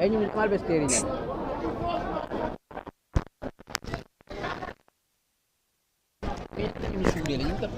Speaker 2: Ini mal besteri nih. Ini sudah lagi tak.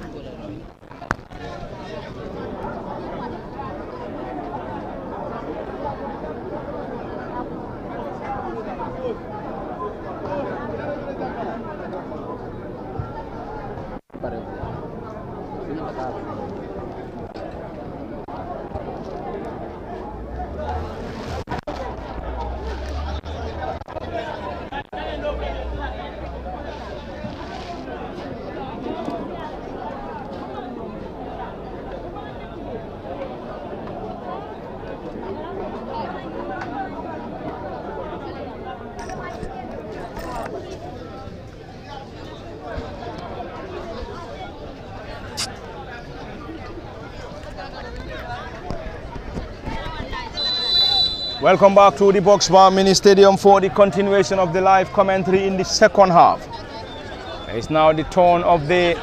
Speaker 1: Welcome back to the Box Bar Mini Stadium for the continuation of the live commentary in the second half. It's now the turn of the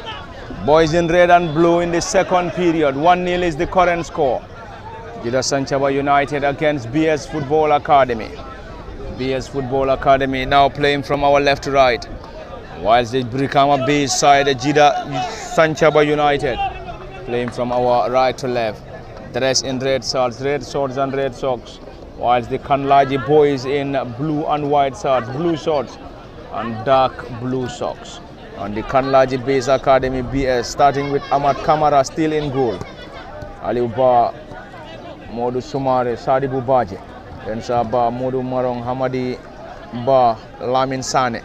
Speaker 1: boys in red and blue in the second period. 1-0 is the current score. Gidda Sanchaba United against BS Football Academy. BS Football Academy now playing from our left to right. Whilst the Brikama base side, Gidda Sanchaba United playing from our right to left. Dressed in red shorts and red socks. Whilst the Kanlaji boys in blue and white shorts, blue shorts and dark blue socks. And the Kanlaji Base Academy BS starting with Ahmad Kamara still in goal. Aliou Ba, Modou Soumare, Sadibou Badji, Densa Ba, Modou Marong, Hamadi Ba, Lamin Sane,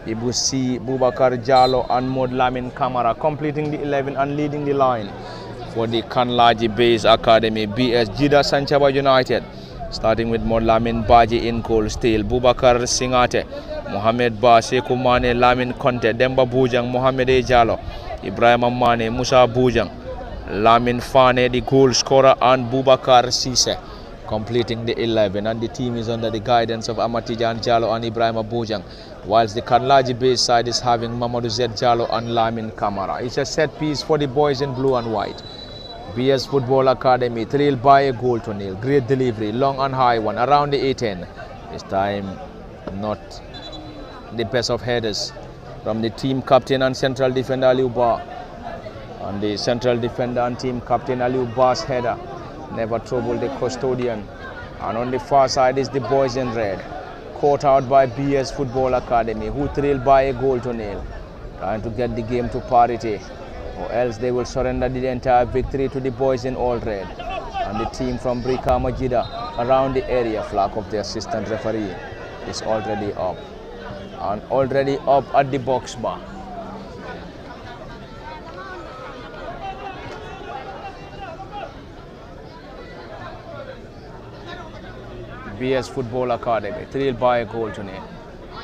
Speaker 1: Ibu C, Boubacar Diallo and Mod Lamin Kamara completing the 11 and leading the line for the Kanlaji Base Academy BS Gidda Sanchaba United. Starting with Lamin Baji in goal still, Boubacar Singate, Mohamed Ba, Sekou Mane, Lamin Conte, Demba Bujang, Mohamed Diallo, Ibrahim Mane, Musa Bujang, Lamin Fane, the goal scorer, and Boubacar Sise completing the 11. And the team is under the guidance of Amatijan Diallo and Ibrahim Bujang, whilst the Kanlaji base side is having Mamadou Zed Diallo and Lamin Kamara. It's a set piece for the boys in blue and white. BS Football Academy trailed by a goal to nil. Great delivery, long and high one around the 18. This time not the best of headers from the team captain and central defender Aliou Ba. And the central defender and team captain Aliou Ba's header never troubled the custodian. And on the far side is the boys in red, caught out by BS Football Academy, who trailed by a goal to nil, trying to get the game to parity, or else they will surrender the entire victory to the boys in all red. And the team from Brikama Gidda around the area. Flag of the assistant referee is already up, and already up at the box bar. BS Football Academy trailed by a goal to nil,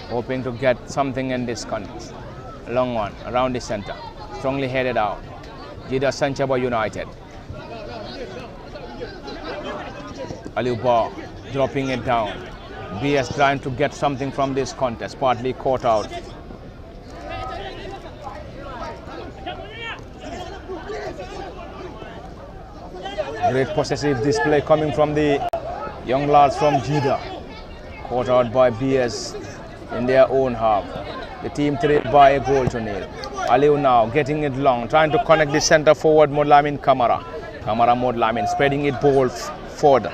Speaker 1: hoping to get something in this contest. Long one around the center, strongly headed out. Gidda Sanchaba United. Aliou Ba dropping it down. BS trying to get something from this contest, partly caught out. Great possessive display coming from the young lads from Gidda, caught out by BS in their own half. The team trailed by a goal to nil. Aliou now getting it long, trying to connect the center forward Modlamin Kamara. Kamara Modlamin spreading it ball further.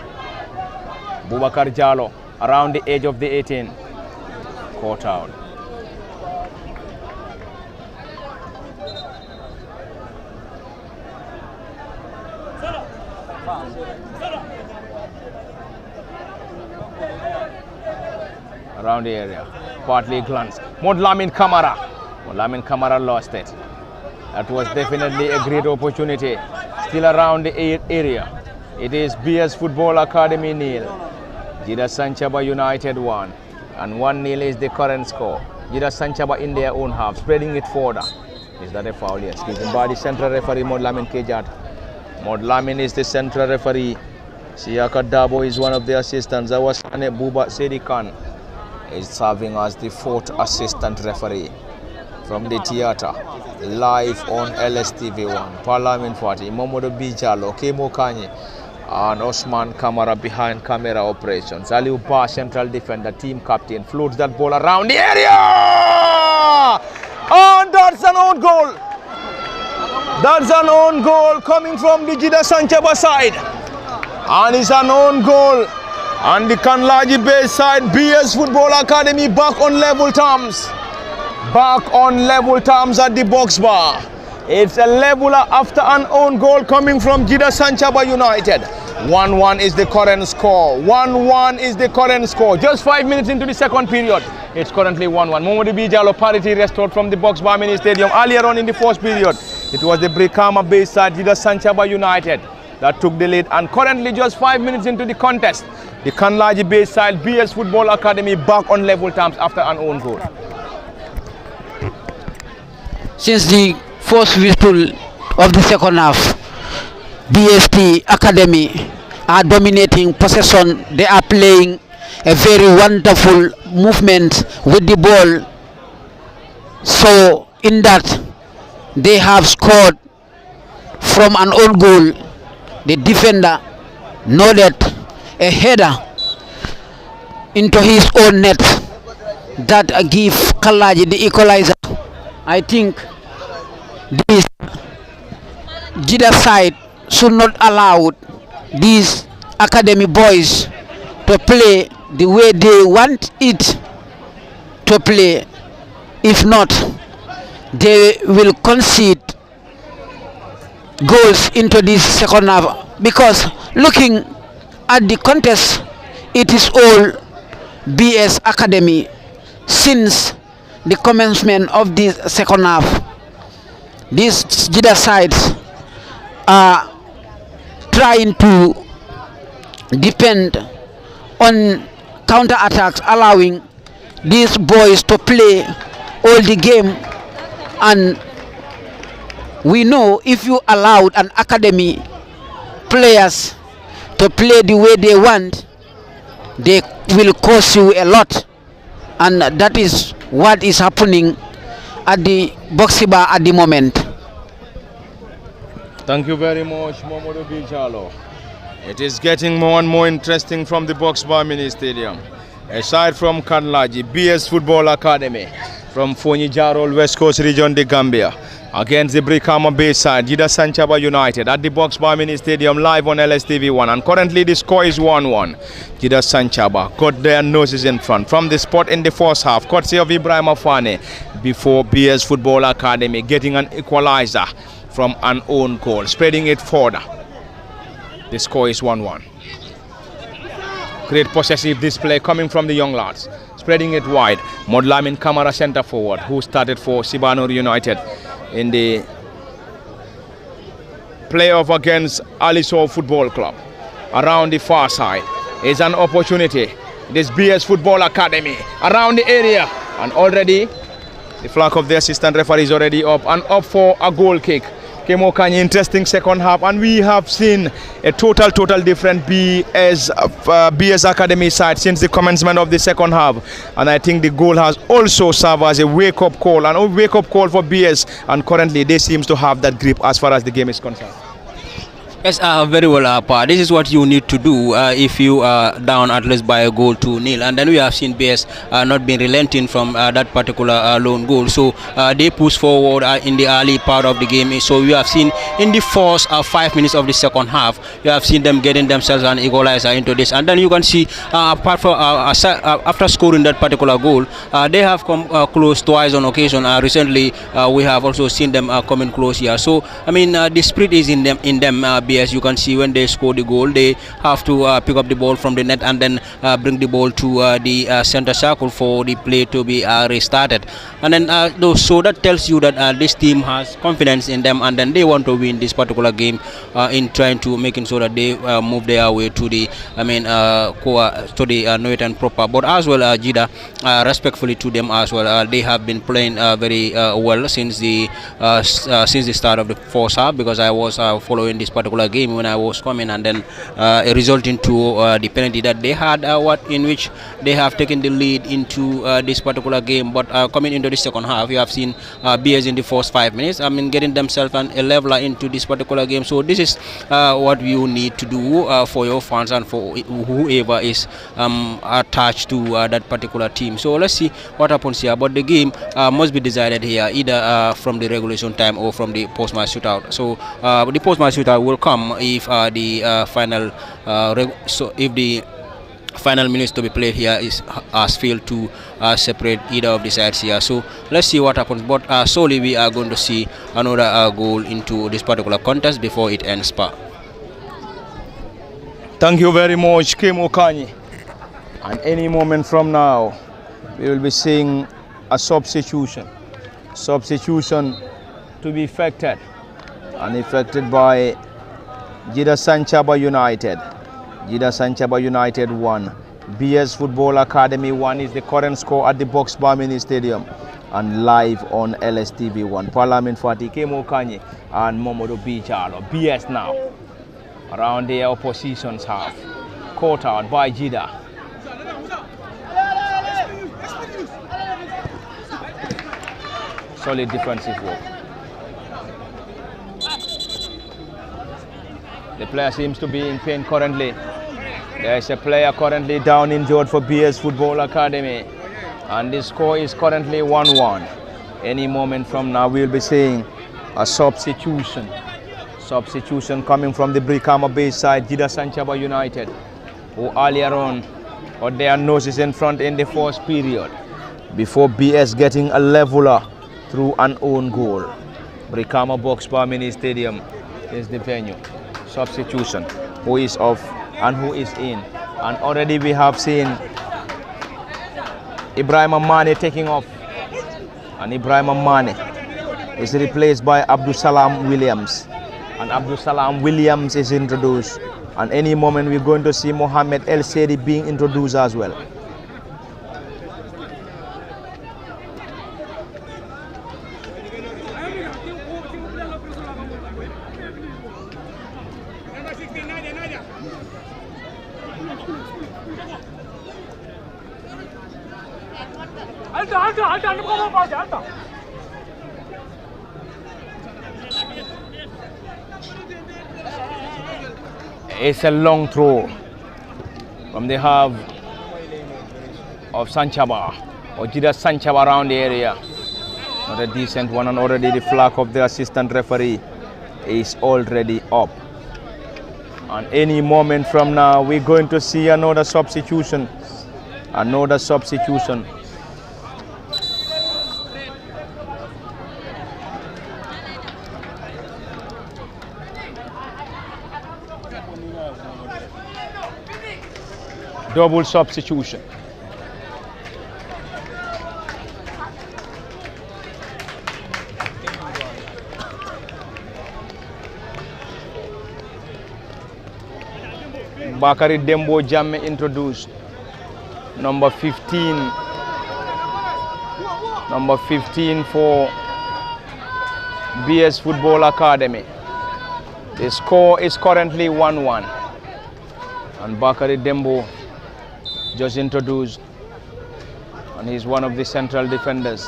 Speaker 1: Boubacar Diallo around the edge of the 18, caught out. Around the area, partly glanced. Modlamin Kamara. Modlamin Kamara lost it. That was definitely a great opportunity. Still around the area. It is BS Football Academy nil. Gidda Sanchaba United 1. And 1-0 is the current score. Gidda Sanchaba in their own half, spreading it further. Is that a foul? Yes. Given by the central referee Modlamin Kejat. Modlamin is the central referee. Siaka Dabo is one of the assistants. Awasane Buba Sedikan is serving as the fourth assistant referee from the theatre, live on LSTV1. Parliament Party, Momodo Bijalo, Kemo Kanye, And Osman Kamara behind camera operations. Aliu Ba, central defender, team captain, floats that ball around the area. And that's an own goal. That's an own goal coming from the Gidda Sanchaba side. And it's an own goal. And the Kanlaji Bay side, BS Football Academy back on level terms. Back on level terms at the box bar. It's a leveler after an own goal coming from Gidda Sanchaba United. 1-1 is the current score. 1-1 is the current score. Just 5 minutes into the second period, it's currently 1-1. Momodu Bijalo parity restored from the box bar mini stadium. Earlier on in the first period, it was the Brikama Bay side, Gidda Sanchaba United, that took the lead. And currently, just 5 minutes into the contest, the Kanlaji Bay side, BS Football Academy back on level terms after an own goal.
Speaker 2: Since the first whistle of the second half, BST Academy are dominating possession. They are playing a very wonderful movement with the ball. So in that, they have scored from an own goal. The defender nodded a header into his own net that give Kalaji the equalizer. I think this Gidda side should not allow these academy boys to play the way they want it to play. If not, they will concede goals into this second half, because looking at the contest, it is all BS Academy since the commencement of this second half. These Gidda sides are trying to depend on counter attacks, allowing these boys to play all the game. And we know if you allowed an academy players to play the way they want, they will cost you a lot. And that is what is happening at the Boxiba at the moment.
Speaker 1: Thank you very much, Momodu Bijalo. It is getting more and more interesting from the Box Bar Mini Stadium. Aside from Kanlaji, BS Football Academy from Fonyi Jarol, West Coast Region, the Gambia, against the Brikama Bay side, Gidda Sanchaba United at the Box Bar Mini Stadium live on LSTV1. And currently the score is 1-1. Gidda Sanchaba got their noses in front from the spot in the first half, courtesy of Ibrahim Afane, before BS Football Academy getting an equalizer from an own goal, spreading it further. The score is 1-1. Great possessive display coming from the young lads, spreading it wide. Modlamin Kamara, centre forward, who started for Sibanur United in the playoff against Aliso Football Club. Around the far side is an opportunity. This BS Football Academy around the area, and already the flag of the assistant referee is already up and up for a goal kick. Kemo Kanye, interesting second half, and we have seen a total different BS Academy side since the commencement of the second half. And I think the goal has also served as a wake-up call, and a wake-up call for BS, and currently they seem to have that grip as far as the game is concerned.
Speaker 3: Yes, very well, Pa. This is what you need to do if you are down at least by a goal to nil. And then we have seen BS not been relenting from that particular lone goal. So they push forward in the early part of the game. So we have seen in the first 5 minutes of the second half, you have seen them getting themselves an equalizer into this. And then you can see, apart from after scoring that particular goal, they have come close twice on occasion. Recently, we have also seen them coming close here. So I mean, the spirit is in them. As you can see, when they score the goal, they have to pick up the ball from the net and then bring the ball to the center circle for the play to be restarted. And then so that tells you that this team has confidence in them, and then they want to win this particular game in trying to making sure that they move their way to the to the neat and proper. But as well, Gidda, respectfully to them as well, they have been playing very well since the start of the first half, because I was following this particular particular game when I was coming, and then resulting to the penalty that they had, in which they have taken the lead into this particular game. But coming into the second half, you have seen BS in the first 5 minutes, getting themselves a leveler into this particular game. So this is what you need to do for your fans and for whoever is attached to that particular team. So let's see what happens here. But the game must be decided here either from the regulation time or from the post-match shootout. So the post-match shootout will come if the final minutes to be played here has failed to separate either of the sides here. So let's see what happens. But solely we are going to see another goal into this particular contest before it ends.
Speaker 1: Thank you very much, Kim Okanyi. And any moment from now, we will be seeing a substitution to be effected, and effected by Gidda Sanchaba United. Gidda Sanchaba United 1, BS Football Academy 1 is the current score at the Box Bar Mini Stadium, and live on LSTV 1. Parliament Fati, Kemo Kanye and Momodo Bichalo. BS now around the opposition's half. Caught out by Gidda. Solid defensive work. The player seems to be in pain currently. There is a player currently down injured for BS Football Academy, and the score is currently 1-1. Any moment from now we'll be seeing a substitution coming from the Brikama base side, Gidda Sanchaba United, who earlier on had their noses in front in the first period before BS getting a leveler through an own goal. Brikama Box Bar Mini Stadium is the venue. Substitution, who is off and who is in, and already we have seen Ibrahim Mane taking off, and Ibrahim Mane is replaced by Abdul Salam Williams, and Abdul Salam Williams is introduced, and any moment we're going to see Mohamed El Sedi being introduced as well. It's a long throw from the half of Sanchaba, or Gidda Sanchaba around the area. Not a decent one, and already the flag of the assistant referee is already up. And any moment from now, we're going to see another substitution. Double substitution. Bakari Dembo Jamme introduced. Number 15 for BS Football Academy. The score is currently 1-1, and Bakari Dembo just introduced, and he's one of the central defenders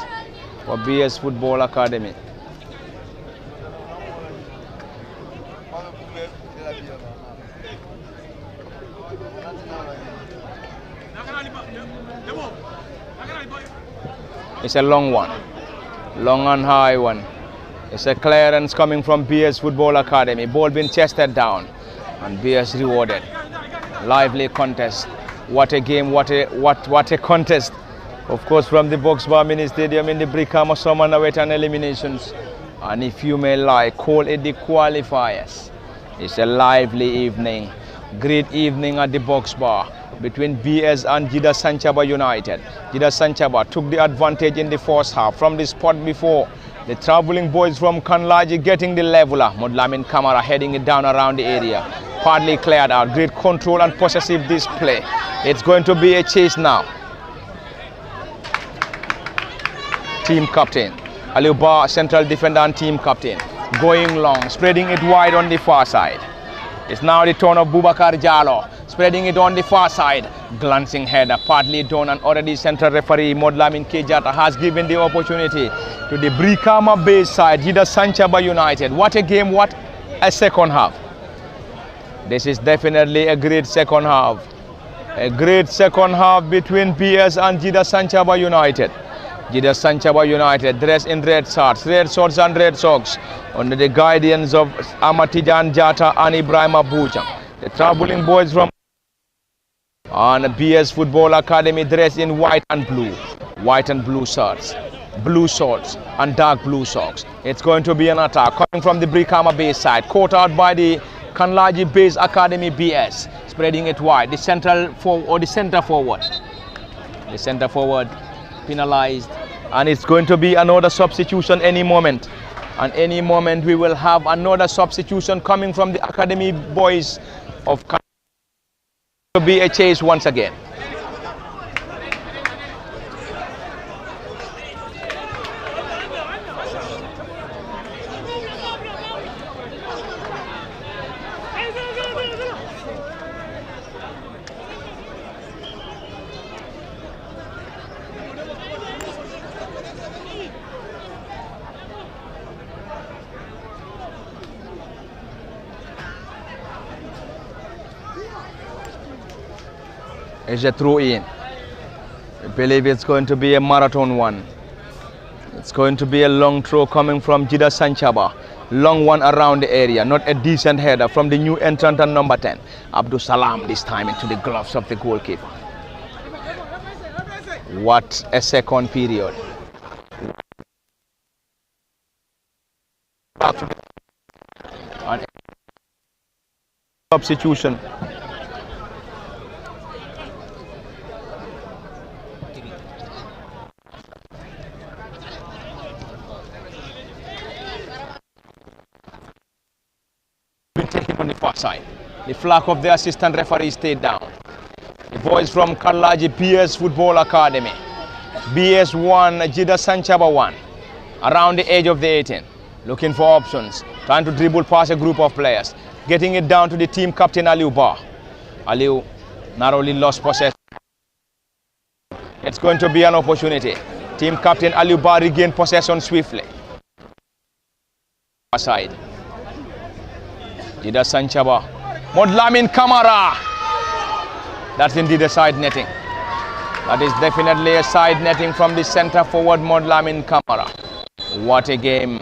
Speaker 1: for BS Football Academy. It's a long one, long and high one. It's a clearance coming from BS Football Academy. Ball being chested down, and BS rewarded. Lively contest. What a game! What a contest! Of course, from the Box Bar Mini Stadium in the Brikama Summer Nawet and Eliminations, and if you may like, call it the qualifiers. It's a lively evening, great evening at the Box Bar between BS and Gidda Sanchaba United. Gidda Sanchaba took the advantage in the first half from the spot before. The traveling boys from Kanlaji getting the leveler. Modlamin Kamara heading it down around the area. Partly cleared out. Great control and possessive display. It's going to be a chase now. Team captain Aliuba, central defender and team captain, going long, spreading it wide on the far side. It's now the turn of Boubacar Jallo, spreading it on the far side. Glancing header, partly done, and already central referee Modlamin Kejata has given the opportunity to the Brikama base side, Gidda Sanchaba United. What a game, what a second half. This is definitely a great second half. A great second half between PS and Gidda Sanchaba United. Gidda Sanchaba United dressed in red shorts and red socks under the guidance of Amatijan Jata and Ibrahim Abuja. The traveling boys from and PS Football Academy dressed in white and blue shirts, blue shorts and dark blue socks. It's going to be an attack coming from the Brikama base side, caught out by the Kanlaji Base Academy BS, spreading it wide. The center forward penalized, and it's going to be another substitution any moment. And any moment we will have another substitution coming from the Academy boys of Kanlaji. To be a chase once again. It's a throw in. I believe it's going to be a marathon one. It's going to be a long throw coming from Gidda Sanchaba. Long one around the area. Not a decent header from the new entrant and number 10. Abdul Salam this time into the gloves of the goalkeeper. What a second period. And substitution. Taken on the far side. The flag of the assistant referee stayed down. The boys from Karlaji PS Football Academy. BS 1, Gidda Sanchaba 1. Around the edge of the 18. Looking for options. Trying to dribble past a group of players. Getting it down to the team captain Aliu Ba. Aliu narrowly lost possession. It's going to be an opportunity. Team captain Aliu Ba regained possession swiftly. Side. Gidda Sanchaba. Modlamin Kamara. That's indeed a side netting. That is definitely a side netting from the center forward Modlamin Kamara. What a game.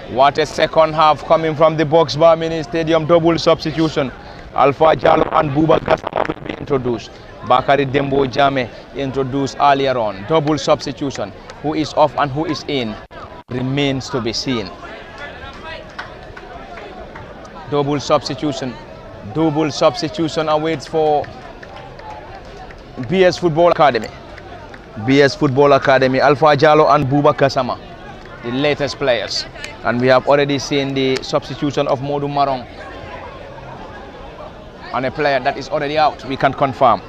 Speaker 1: What a second half coming from the Box Bar Mini Stadium. Double substitution. Alpha Jallo and Boubacar will be introduced. Bakari Dembo Jame introduced earlier on. Double substitution. Who is off and who is in remains to be seen. Double substitution awaits for BS Football Academy. BS Football Academy, Alpha Jallo and Boubacar Sama, the latest players. And we have already seen the substitution of Modu Marong and a player that is already out. We can't confirm.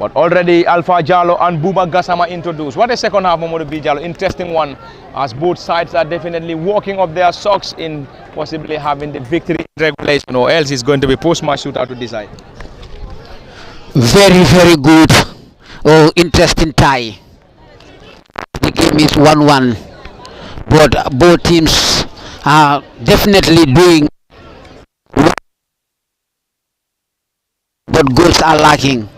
Speaker 1: But already Alpha Jallo and Boubacar Sama introduced. What a second half, Modu B. Jallo. Interesting one, as both sides are definitely walking up their socks in possibly having the victory in regulation, or else it's going to be post-match shootout to decide.
Speaker 2: Very, very good. Oh, interesting tie. The game is 1-1. But both teams are definitely doing, but goals are lacking.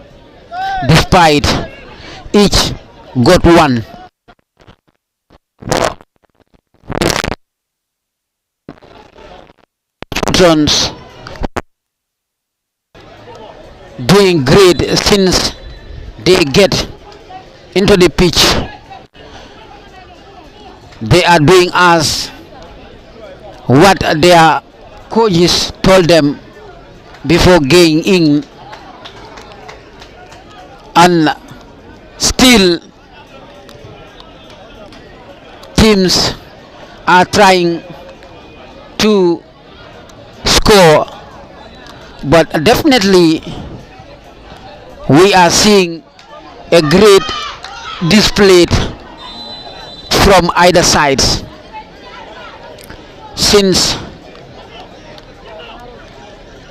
Speaker 2: Despite each got one. Jones doing great since they get into the pitch. They are doing as what their coaches told them before going in, and still teams are trying to score, but definitely we are seeing a great display from either sides, since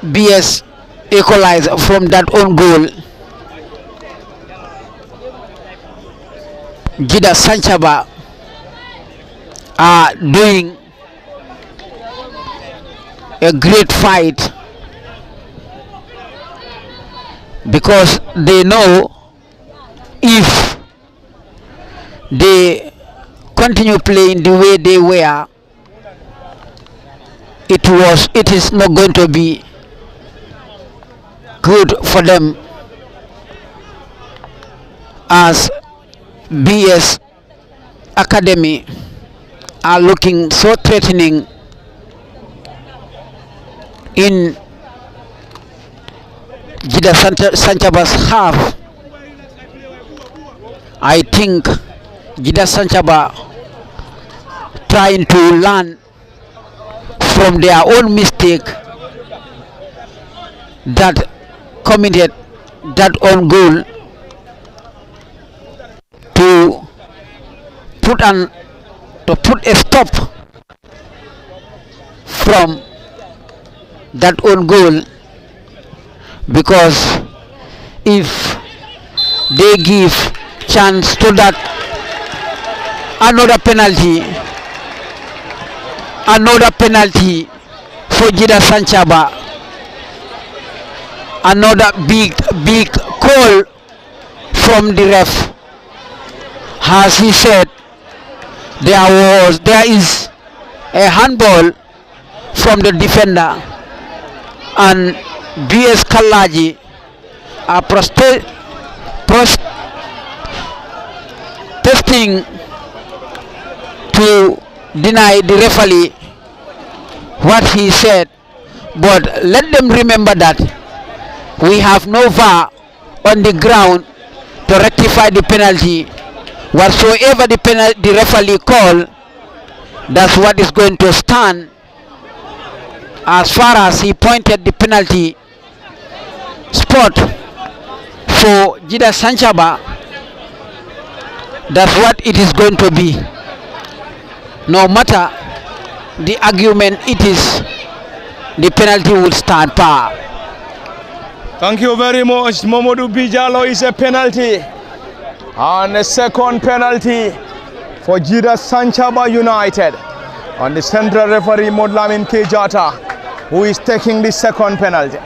Speaker 2: BS equalize from that own goal. Gidda Sanchaba are doing a great fight because they know if they continue playing the way they were, it is not going to be good for them, as BS Academy are looking so threatening in Gidda Sanchaba's half. I think Gidda Sanchaba trying to learn from their own mistake that committed that own goal to put a stop from that own goal, because if they give chance to that another penalty for Gidda Sanchaba, another big call from the ref. As he said, there is a handball from the defender, and BS Kallaji are protesting to deny the referee what he said. But let them remember that we have no VAR on the ground to rectify the penalty. Whatsoever the referee call, that's what is going to stand. As far as he pointed the penalty spot for Gidda Sanchaba, that's what it is going to be. No matter the argument it is, the penalty will stand par.
Speaker 1: Thank you very much. Momodu Bijalo is a penalty. And the second penalty for Gidda Sanchaba United. And the central referee Modlamin Kejata, who is taking the second penalty.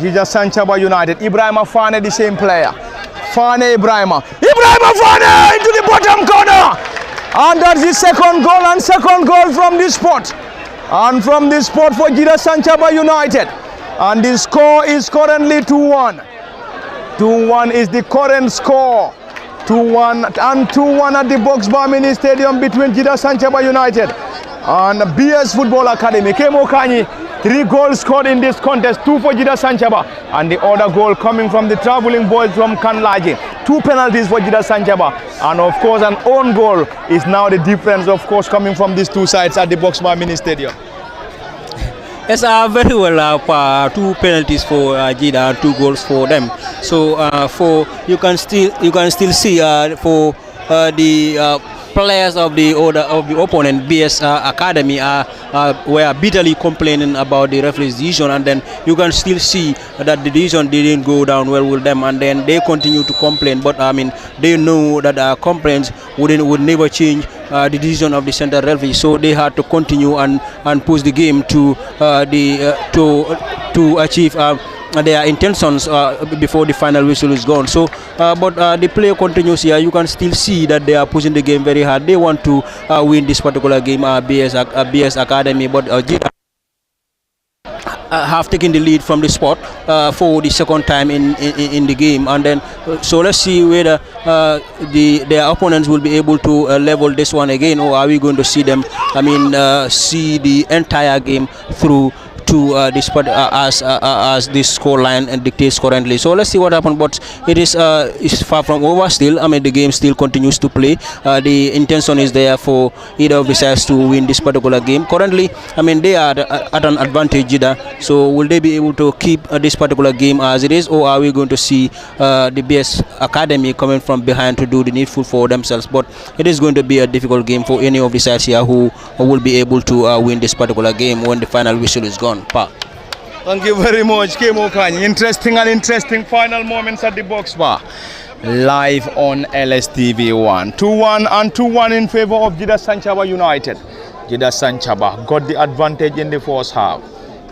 Speaker 1: Gidda Sanchaba United. Ibrahima Fane, the same player. Fane Ibrahima Fane into the bottom corner. And that's the second goal, and second goal from this spot. And from this spot for Gidda Sanchaba United. And the score is currently 2-1. 2-1 is the current score. 2-1 and 2-1 at the Boxbar Mini Stadium between Gidda Sanchaba United and BS Football Academy. Kemo Kanyi, 3 goals scored in this contest, 2 for Gidda Sanchaba, and the other goal coming from the traveling boys from Kanlaji. 2 penalties for Gidda Sanchaba, and of course an own goal is now the difference, of course, coming from these 2 sides at the Boxbar Mini Stadium.
Speaker 3: Yes, very well. 2 penalties for Gidda and 2 goals for them. So for you can still see for the players of the opponent BS Academy were bitterly complaining about the referee's decision, and then you can still see that the decision didn't go down well with them, and then they continue to complain. But I mean, they know that complaints would never change the decision of the central referee, so they had to continue and push the game to achieve their intentions before the final whistle is gone. So but the play continues here. You can still see that they are pushing the game very hard. They want to win this particular game, BS Academy, but Gidda have taken the lead from the spot for the second time in the game, and then so let's see whether their opponents will be able to level this one again, or are we going to see them see the entire game through to this part as this scoreline dictates currently. So let's see what happens, but it is far from over still. I mean, the game still continues to play. The intention is there for either of the sides to win this particular game. Currently, I mean, they are at an advantage, Gidda. So will they be able to keep this particular game as it is, or are we going to see the BS Academy coming from behind to do the needful for themselves? But it is going to be a difficult game for any of the sides here who will be able to win this particular game when the final whistle is gone.
Speaker 1: Thank you very much, Kemo Kanye. Interesting final moments at the box bar. Live on LSTV1. 2-1 and 2-1 in favor of Gidda Sanchaba United. Gidda Sanchaba got the advantage in the first half.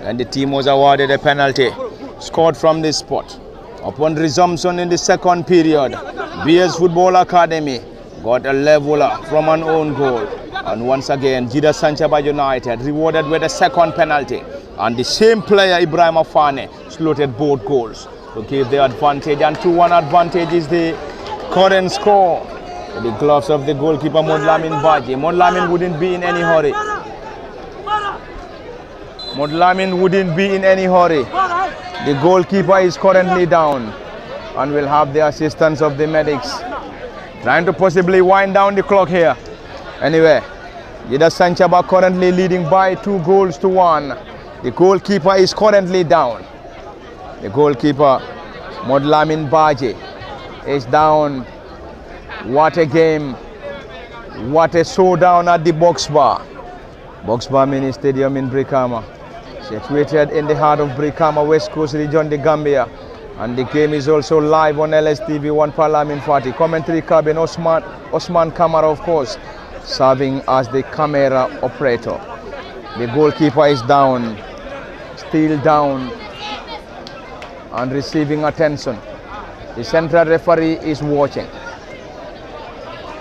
Speaker 1: And the team was awarded a penalty. Scored from this spot. Upon resumption in the second period, BS Football Academy got a leveler from an own goal. And once again, Gidda Sanchaba United rewarded with a second penalty. And the same player, Brikama slotted both goals to give the advantage. And 2-1 advantage is the current score. The gloves of the goalkeeper, Modlamin Baji. Modlamin wouldn't be in any hurry. Modlamin wouldn't be in any hurry. The goalkeeper is currently down and will have the assistance of the medics. Trying to possibly wind down the clock here. Anyway, Gidda Sanchaba currently leading by 2-1. The goalkeeper is currently down. The goalkeeper, Modlamin Baji, is down. What a game. What a showdown at the box bar. Box bar mini stadium in Brikama. Situated in the heart of Brikama, West Coast region, the Gambia. And the game is also live on LSTV1 Parliament Party. Commentary cabin, Osman Kamara, of course, serving as the camera operator. The goalkeeper is down, still down, and receiving attention. The central referee is watching.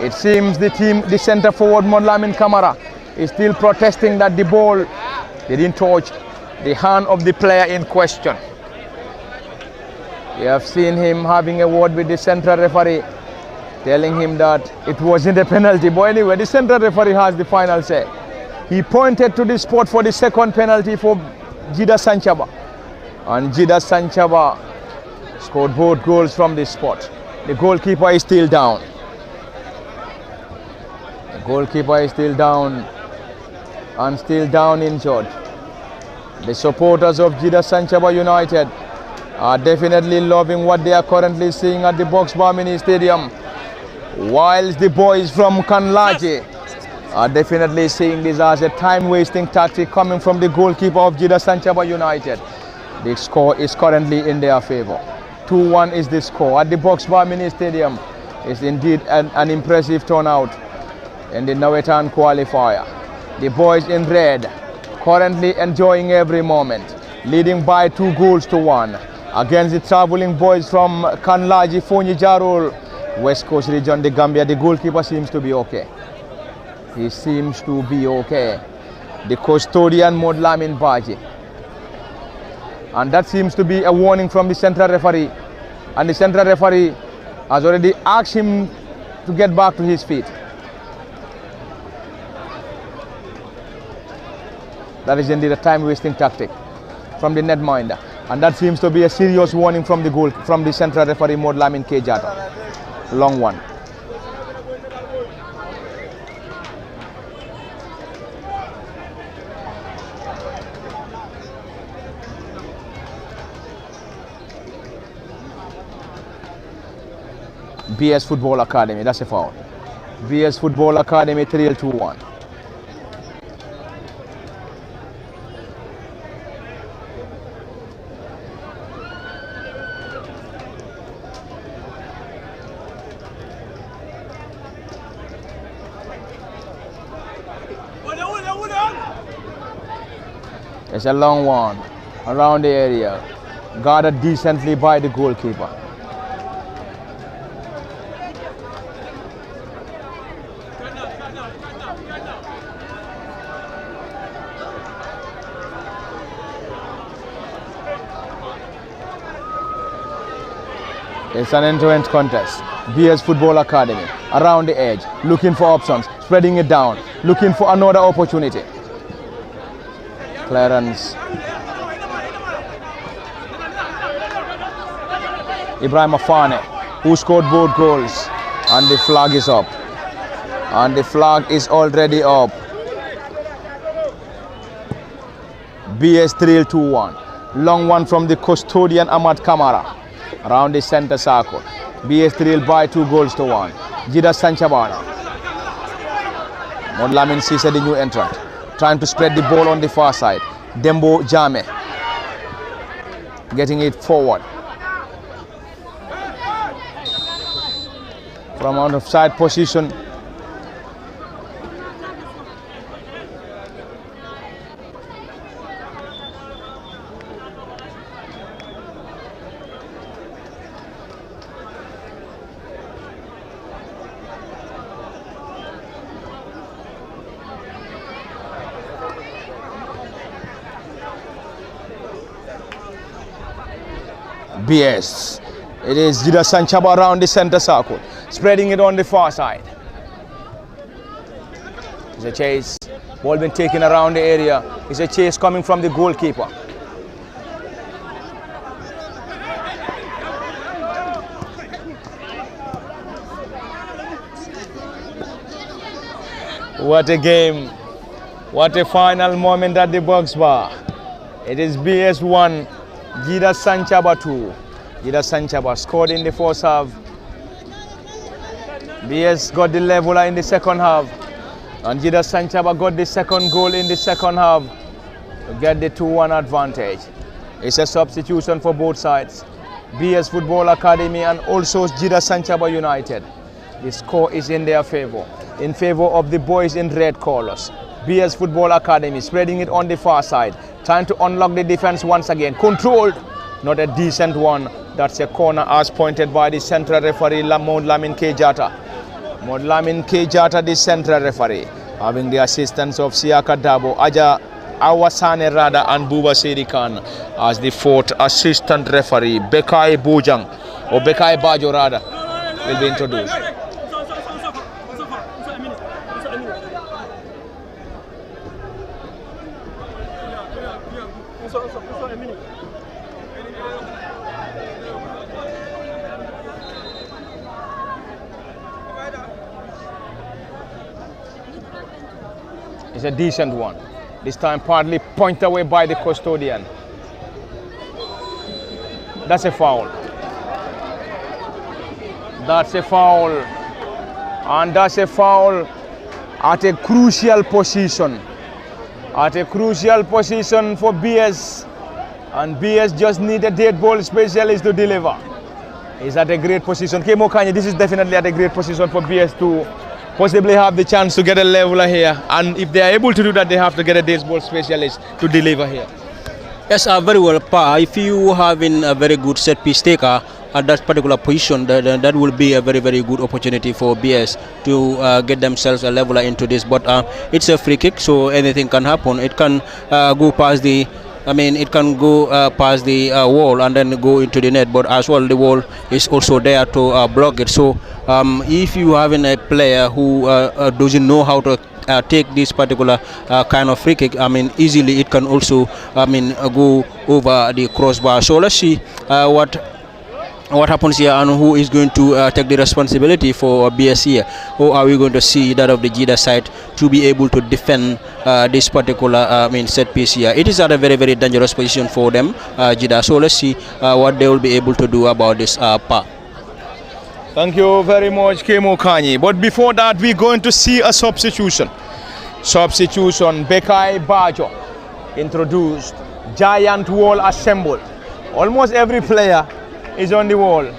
Speaker 1: It seems the center forward, Modlamin Kamara, is still protesting that the ball didn't touch the hand of the player in question. We have seen him having a word with the central referee, telling him that it wasn't a penalty. But anyway, the central referee has the final say. He pointed to the spot for the second penalty for Gidda Sanchaba. And Gidda Sanchaba scored both goals from this spot. The goalkeeper is still down. The goalkeeper is still down and still down injured. The supporters of Gidda Sanchaba United are definitely loving what they are currently seeing at the Box Bar Mini Stadium, whilst the boys from Kanlaje are definitely seeing this as a time-wasting tactic coming from the goalkeeper of Gidda Sanchaba United. The score is currently in their favor. 2-1 is the score at the Box Bar Mini Stadium. It's indeed an impressive turnout in the Nawetan qualifier. The boys in red currently enjoying every moment, leading by 2-1 against the traveling boys from Kanlaji, Fonyi Jarul, West Coast region, the Gambia. The goalkeeper seems to be okay. He seems to be okay. The custodian, Modlamin Baji. And that seems to be a warning from the central referee. And the central referee has already asked him to get back to his feet. That is indeed a time-wasting tactic from the netminder. And that seems to be a serious warning from the central referee, Modlamin Kejata. Long one. BS Football Academy, that's a foul. BS Football Academy 3-2-1. It's a long one around the area, guarded decently by the goalkeeper. It's an end-to-end contest. BS Football Academy around the edge, looking for options, spreading it down, looking for another opportunity. Clearance. Ibrahim Afane, who scored both goals, and the flag is up. And the flag is already up. BS 3-2-1. Long one from the custodian Ahmad Kamara around the center circle. BS 3 by 2-1. Gidda Sanchaba. Modlamin Sise, the new entrant, trying to spread the ball on the far side. Dembo Jame. getting it forward. From out of side position. BS. It is Gidda Sanchaba around the center circle, spreading it on the far side. It's a chase. Ball been taken around the area. It's a chase coming from the goalkeeper. What a game. What a final moment at the box bar. It is BS 1, Gidda Sanchaba 2. Gidda Sanchaba scored in the first half. BS got the leveler in the second half. And Gidda Sanchaba got the second goal in the second half to get the 2-1 advantage. It's a substitution for both sides. BS Football Academy and also Gidda Sanchaba United. The score is in their favor of the boys in red colors. BS Football Academy spreading it on the far side, trying to unlock the defense once again. Controlled, not a decent one. That's a corner as pointed by the central referee, Maud Lamin K. Jata. Maud Lamin K. Jata, the central referee, having the assistance of Siaka Dabo, Aja Awasane Rada and Buba Sedi Khan as the fourth assistant referee. Bekai Bujang, or Bekai Bajo Rada, will be introduced. It's a decent one. This time partly pointed away by the custodian. That's a foul. That's a foul. And that's a foul at a crucial position. At a crucial position for BS. And BS just need a dead ball specialist to deliver. He's at a great position. Kemo Kanye, this is definitely at a great position for BS to possibly have the chance to get a leveler here, and if they are able to do that, they have to get a dead ball specialist to deliver here.
Speaker 3: Yes, very well, Pa. If you having a very good set piece taker at that particular position, that will be a very, very good opportunity for BS to get themselves a leveler into this. But it's a free kick, so anything can happen. It can go past the it can go past the wall and then go into the net, but as well the wall is also there to block it. So if you having a player who doesn't know how to take this particular kind of free kick, easily it can also go over the crossbar. So let's see what happens here and who is going to take the responsibility for BS here. Or are we going to see that of the Gidda side to be able to defend this particular set piece here? It is at a very, very dangerous position for them, Gidda. So let's see what they will be able to do about this part.
Speaker 1: Thank you very much, Kemo Kanye. But before that, we're going to see a substitution. Bekai Bajo introduced. Giant wall assembled. Almost every player is on the wall.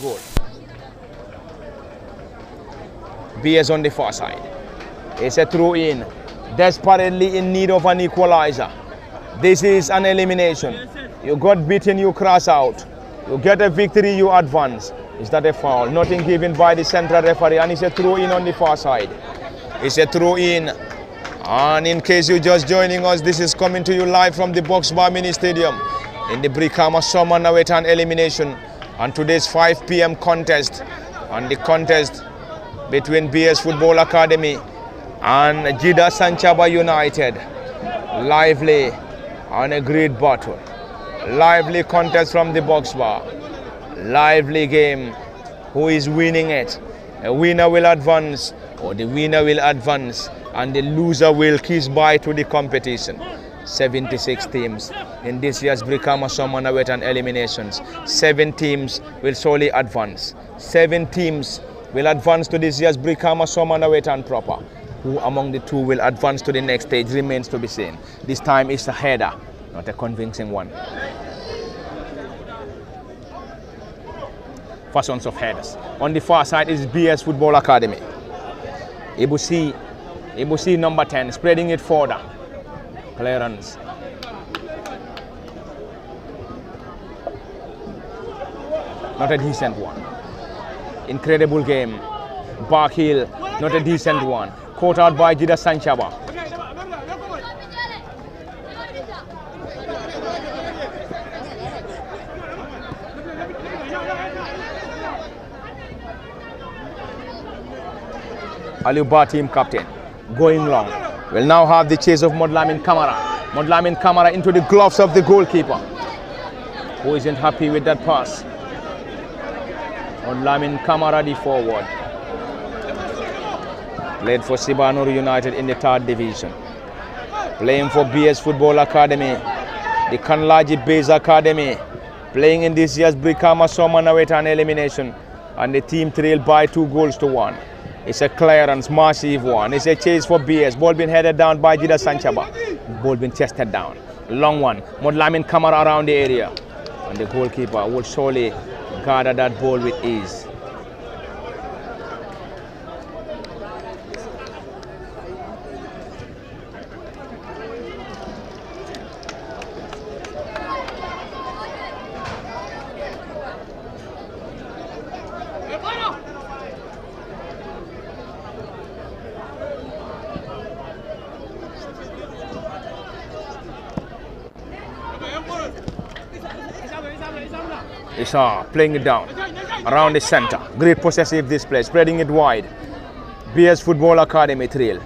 Speaker 1: Goal. BS on the far side. It's a throw in. Desperately in need of an equalizer. This is an elimination. You got beaten, you cross out. You get a victory, you advance. Is that a foul? Nothing given by the central referee, and it's a throw in on the far side. It's a throw in. And in case you're just joining us, this is coming to you live from the Box Bar Mini Stadium in the Brikama Summer Nawetan Elimination on today's 5 p.m. contest, and the contest between BS Football Academy and Gidda Sanchaba United. Lively and a great battle. Lively contest from the box bar. Lively game. Who is winning it? A winner will advance, or the winner will advance, and the loser will kiss bye to the competition. 76 teams in this year's Brikama Summer Nawetan Eliminations. 7 teams will solely advance. 7 teams will advance to this year's Brikama Summer Nawetan proper. Who among the 2 will advance to the next stage remains to be seen. This time it's a header, not a convincing one. Fashions of headers. On the far side is BS Football Academy. Ibusi number 10, spreading it further. Clearance. Not a decent one. Incredible game. Back heel, not a decent one. Caught out by Gidda Sanchaba. Aliuba team captain going long. Will now have the chase of Modlamin Kamara. Modlamin Kamara into the gloves of the goalkeeper, who isn't happy with that pass. Modlamin Kamara, the forward. Played for Sibanur United in the 3rd division. Playing for BS Football Academy, the Kanlaji Base Academy. Playing in this year's Brikama Summer Nawetan Elimination, and the team trailed by 2 goals to 1. It's a clearance, massive one. It's a chase for BS. Ball been headed down by Gidda Sanchaba. Ball been chested down. Long one. Modlamin Kamara around the area. And the goalkeeper will surely gather that ball with ease. Isa playing it down around the center. Great possessive display, spreading it wide. BS Football Academy trail.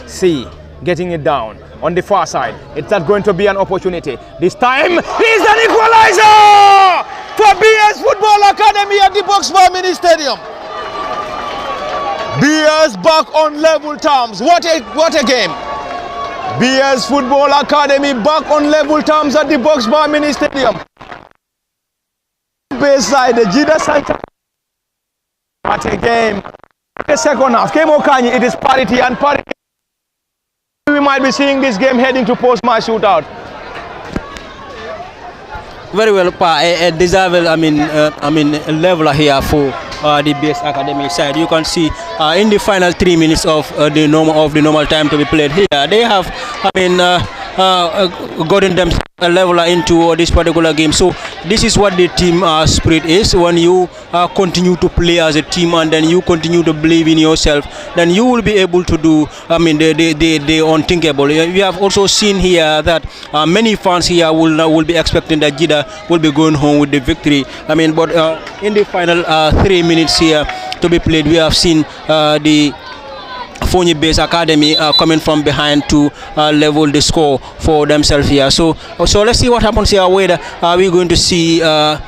Speaker 1: C getting it down on the far side. It's not going to be an opportunity. This time is an equalizer for BS Football Academy at the Brikama Mini Stadium. BS back on level terms. What a game. BS Football Academy back on level terms at the Brikama Mini Stadium. Side, the Gidda Sanchaba. What a game. The second half. Came Okanyi, it is parity and parity. We might be seeing this game heading to post-match shootout.
Speaker 3: Very well, Pa. A deserved, leveler here for the BS Academy side. You can see in the final 3 minutes of the normal time to be played here, they have, gotten them a leveler into this particular game. So this is what the team spirit is. When you continue to play as a team and then you continue to believe in yourself, then you will be able to do the unthinkable. We have also seen here that many fans here will be expecting that Gidda will be going home with the victory. But in the final 3 minutes here to be played, we have seen the Fonyi Base Academy coming from behind to level the score for themselves here. So let's see what happens here. Whether are we going to see a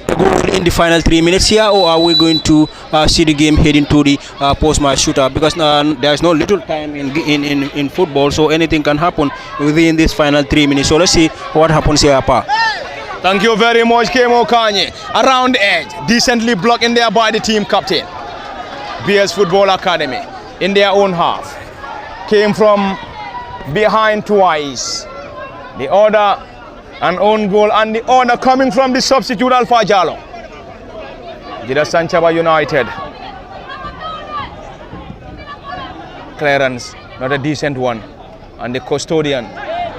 Speaker 3: goal in the final 3 minutes here, or are we going to see the game heading to the post-match shootout? Because there is no little time in football, so anything can happen within this final 3 minutes. So let's see what happens here, Pa.
Speaker 1: Thank you very much, Kemo Kanye. Around the edge, decently blocked in there by the team captain. BS Football Academy in their own half. Came from behind twice. The order, an own goal, and the honor coming from the substitute Alpha Jallo. Gidda Sanchaba United. Clearance, not a decent one. And the custodian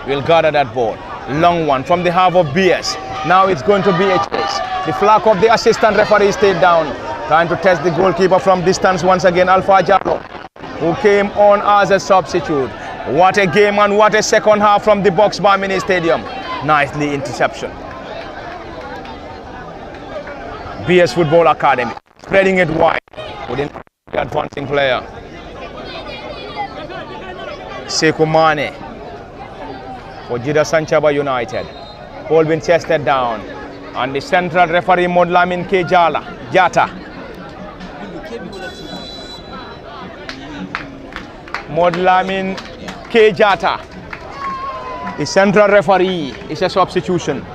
Speaker 1: will gather that ball. Long one from the half of BS. Now it's going to be a chase. The flag of the assistant referee stayed down. Trying to test the goalkeeper from distance once again, Alpha Jallo, who came on as a substitute. What a game and what a second half from the Brikama Mini Stadium. Nicely interception. BS Football Academy spreading it wide within the advancing player. Sekou Mane for Gidda Sanchaba United. Ball been chested down. And the central referee Modlamin K. Jata. Modlamin K. Jata. The central referee is a substitution.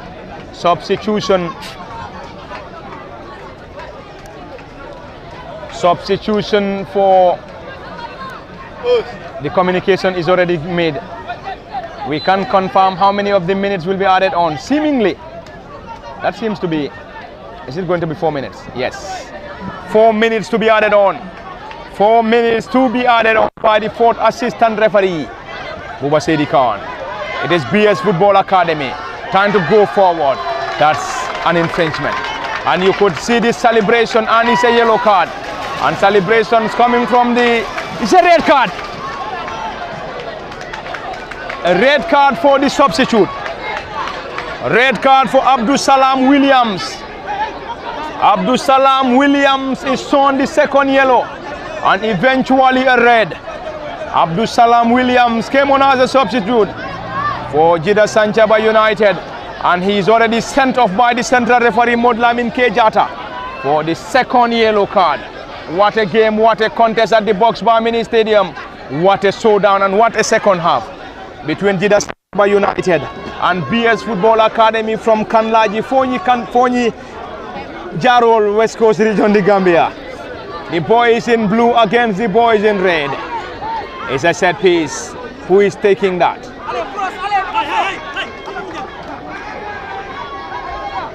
Speaker 1: Substitution for the communication is already made. We can't confirm how many of the minutes will be added on. Seemingly, that seems to be, is it going to be 4 minutes? Yes. 4 minutes to be added on. 4 minutes to be added on by the fourth assistant referee, Buba Sedi Khan. It is BS Football Academy. Time to go forward. That's an infringement. And you could see this celebration, and it's a yellow card. And celebrations coming from it's a red card. A red card for the substitute. Red card for Abdul Salam Williams. Abdul Salam Williams is shown the second yellow and eventually a red. Abdul Salam Williams came on as a substitute for Gidda Sanchaba United, and he is already sent off by the central referee Modlamin K. Jata for the second yellow card. What a game, what a contest at the Boxbar Mini Stadium. What a showdown and what a second half between Gidda Sanchaba United and BS Football Academy from Kanlaji, Fonyi, Jarol, West Coast region, the Gambia. The boys in blue against the boys in red. It's a set piece. Who is taking that?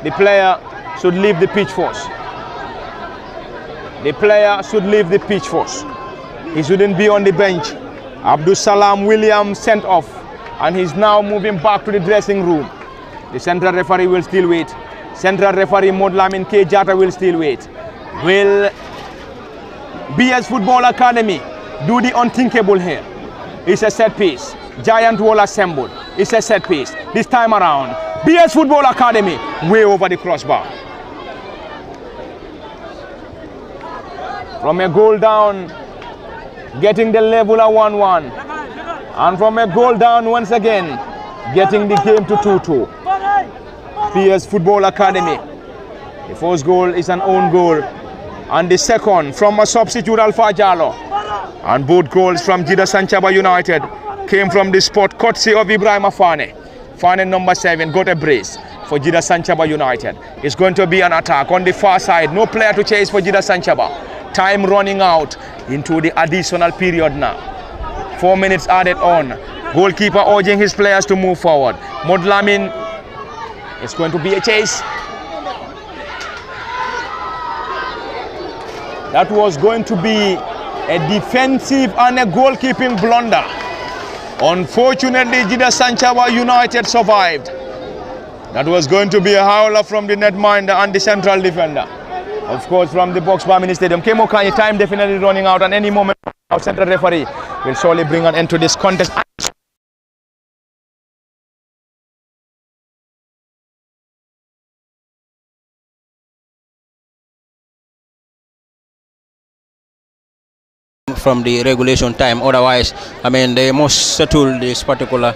Speaker 1: The player should leave the pitch force. The player should leave the pitch force. He shouldn't be on the bench. Abdul Salam Williams sent off, and he's now moving back to the dressing room. The central referee will still wait. Central referee Modlamin K. Jata will still wait. Will BS Football Academy do the unthinkable here? It's a set piece. Giant wall assembled. It's a set piece. This time around, BS Football Academy way over the crossbar. From a goal down, getting the level at 1-1. And from a goal down once again, getting the game to 2-2. BS Football Academy. The first goal is an own goal, and the second from a substitute Alpha Jallo. And both goals from Gidda Sanchaba United came from the spot courtesy of Ibrahim Fane. Fane number 7 got a brace for Gidda Sanchaba United. It's going to be an attack on the far side. No player to chase for Gidda Sanchaba. Time running out into the additional period now. 4 minutes added on. Goalkeeper urging his players to move forward. Modlamin, it's going to be a chase. That was going to be a defensive and a goalkeeping blunder. Unfortunately, Gidda Sanchaba United survived. That was going to be a howler from the netminder and the central defender. Of course, from the Boxbar Mini Stadium. Kemo Kanye, time definitely running out, and any moment our central referee will surely bring an end to this contest.
Speaker 3: From the regulation time, otherwise, I mean, they must settle this particular,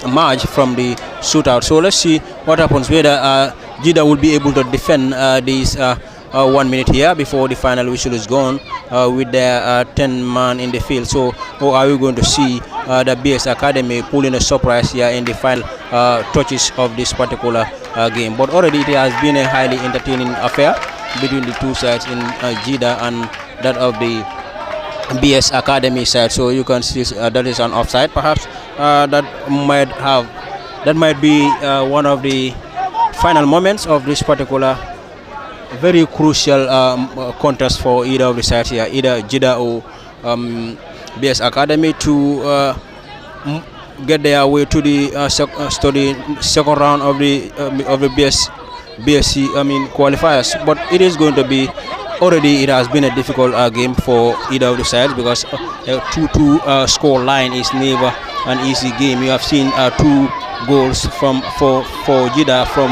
Speaker 3: match from the shootout. So let's see what happens, whether Gidda will be able to defend this 1 minute here before the final whistle is gone with their 10 man in the field. So, or are we going to see the BS Academy pulling a surprise here in the final touches of this particular game? But already it has been a highly entertaining affair between the two sides in Gidda and that of the BS Academy side. So you can see that is an offside. Perhaps that might be one of the final moments of this particular very crucial contest for either of the sides here, either Gidda or BS Academy, to get their way to the second round of the BSC qualifiers. But it is going to be, already it has been a difficult game for either of the sides, because a 2-2 score line is never an easy game. You have seen 2 goals for Gidda from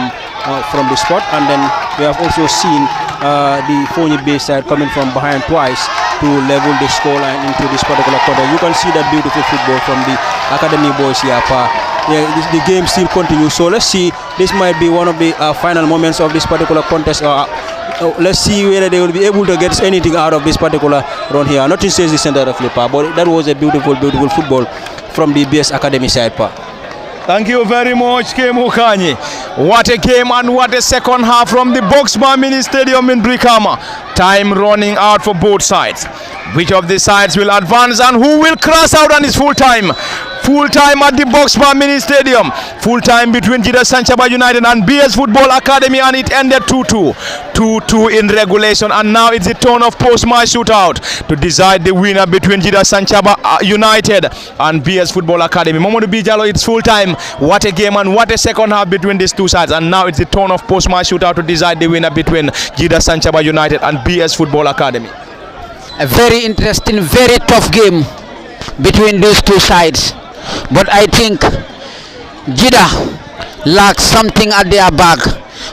Speaker 3: the spot, and then we have also seen the Fonyi base side coming from behind twice to level the scoreline into this particular quarter. You can see that beautiful football from the academy boys here. Yeah, the game still continues, so let's see. This might be one of the final moments of this particular contest. Let's see whether they will be able to get anything out of this particular run here. Nothing says the center of Lipa, but that was a beautiful football from the BS Academy side.
Speaker 1: Thank you very much, Kemukanyi. What a game and what a second half from the Boxbar Mini Stadium in Brikama. Time running out for both sides. Which of the sides will advance and who will cross out on his full time? Full time at the Boxbar Mini Stadium. Full time between Gidda Sanchaba United and BS Football Academy, and it ended 2-2. 2-2 in regulation, and now it's the turn of post-match shootout to decide the winner between Gidda Sanchaba United and BS Football Academy. Mamadou Bijalo, it's full time. What a game and what a second half between these two sides, and now it's the turn of post-match shootout to decide the winner between Gidda Sanchaba United and BS Football Academy.
Speaker 2: A very interesting, very tough game between these two sides. But I think Gidda lacks something at their back.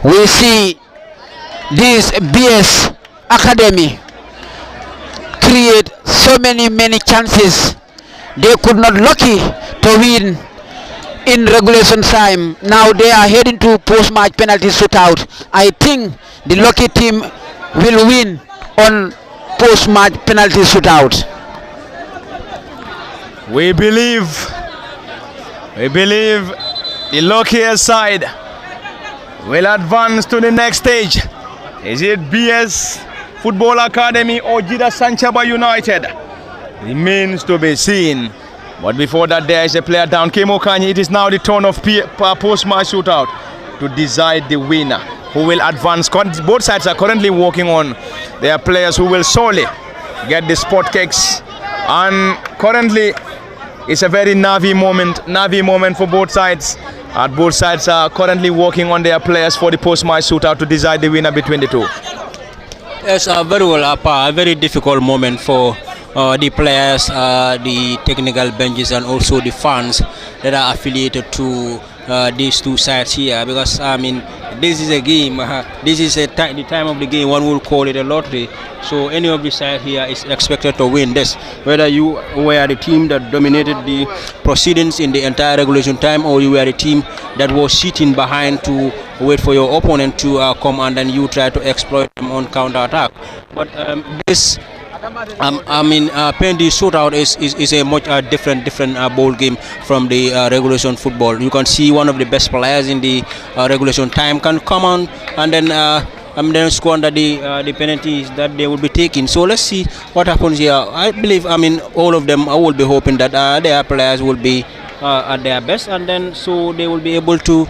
Speaker 2: We see this BS Academy create so many chances. They could not lucky to win in regulation time. Now they are heading to post-match penalty shootout. I think the lucky team will win on post-match penalty shootout.
Speaker 1: We believe the luckiest side will advance to the next stage. Is it BS Football Academy or Gidda Sanchaba United? Remains to be seen. But before that, there is a player down. Kemukanyi, it is now the turn of post-match shootout to decide the winner who will advance. Both sides are currently working on their players who will solely get the spot kicks, and currently it's a very nervy moment for both sides. Both sides are currently working on their players for the post-match shootout to decide the winner between the two.
Speaker 3: Yes, very well, a very difficult moment for the players, the technical benches, and also the fans that are affiliated to these two sides here, because I mean this is a game, this is the time of the game, one will call it a lottery, so any of the side here is expected to win this, whether you were the team that dominated the proceedings in the entire regulation time, or you were the team that was sitting behind to wait for your opponent to come, and then you try to exploit them on counter attack. But this penalty shootout is a much different ball game from the regulation football. You can see one of the best players in the regulation time can come on and then squander the penalties that they will be taking. So let's see what happens here. I believe, all of them, I will be hoping that their players will be at their best, and then so they will be able to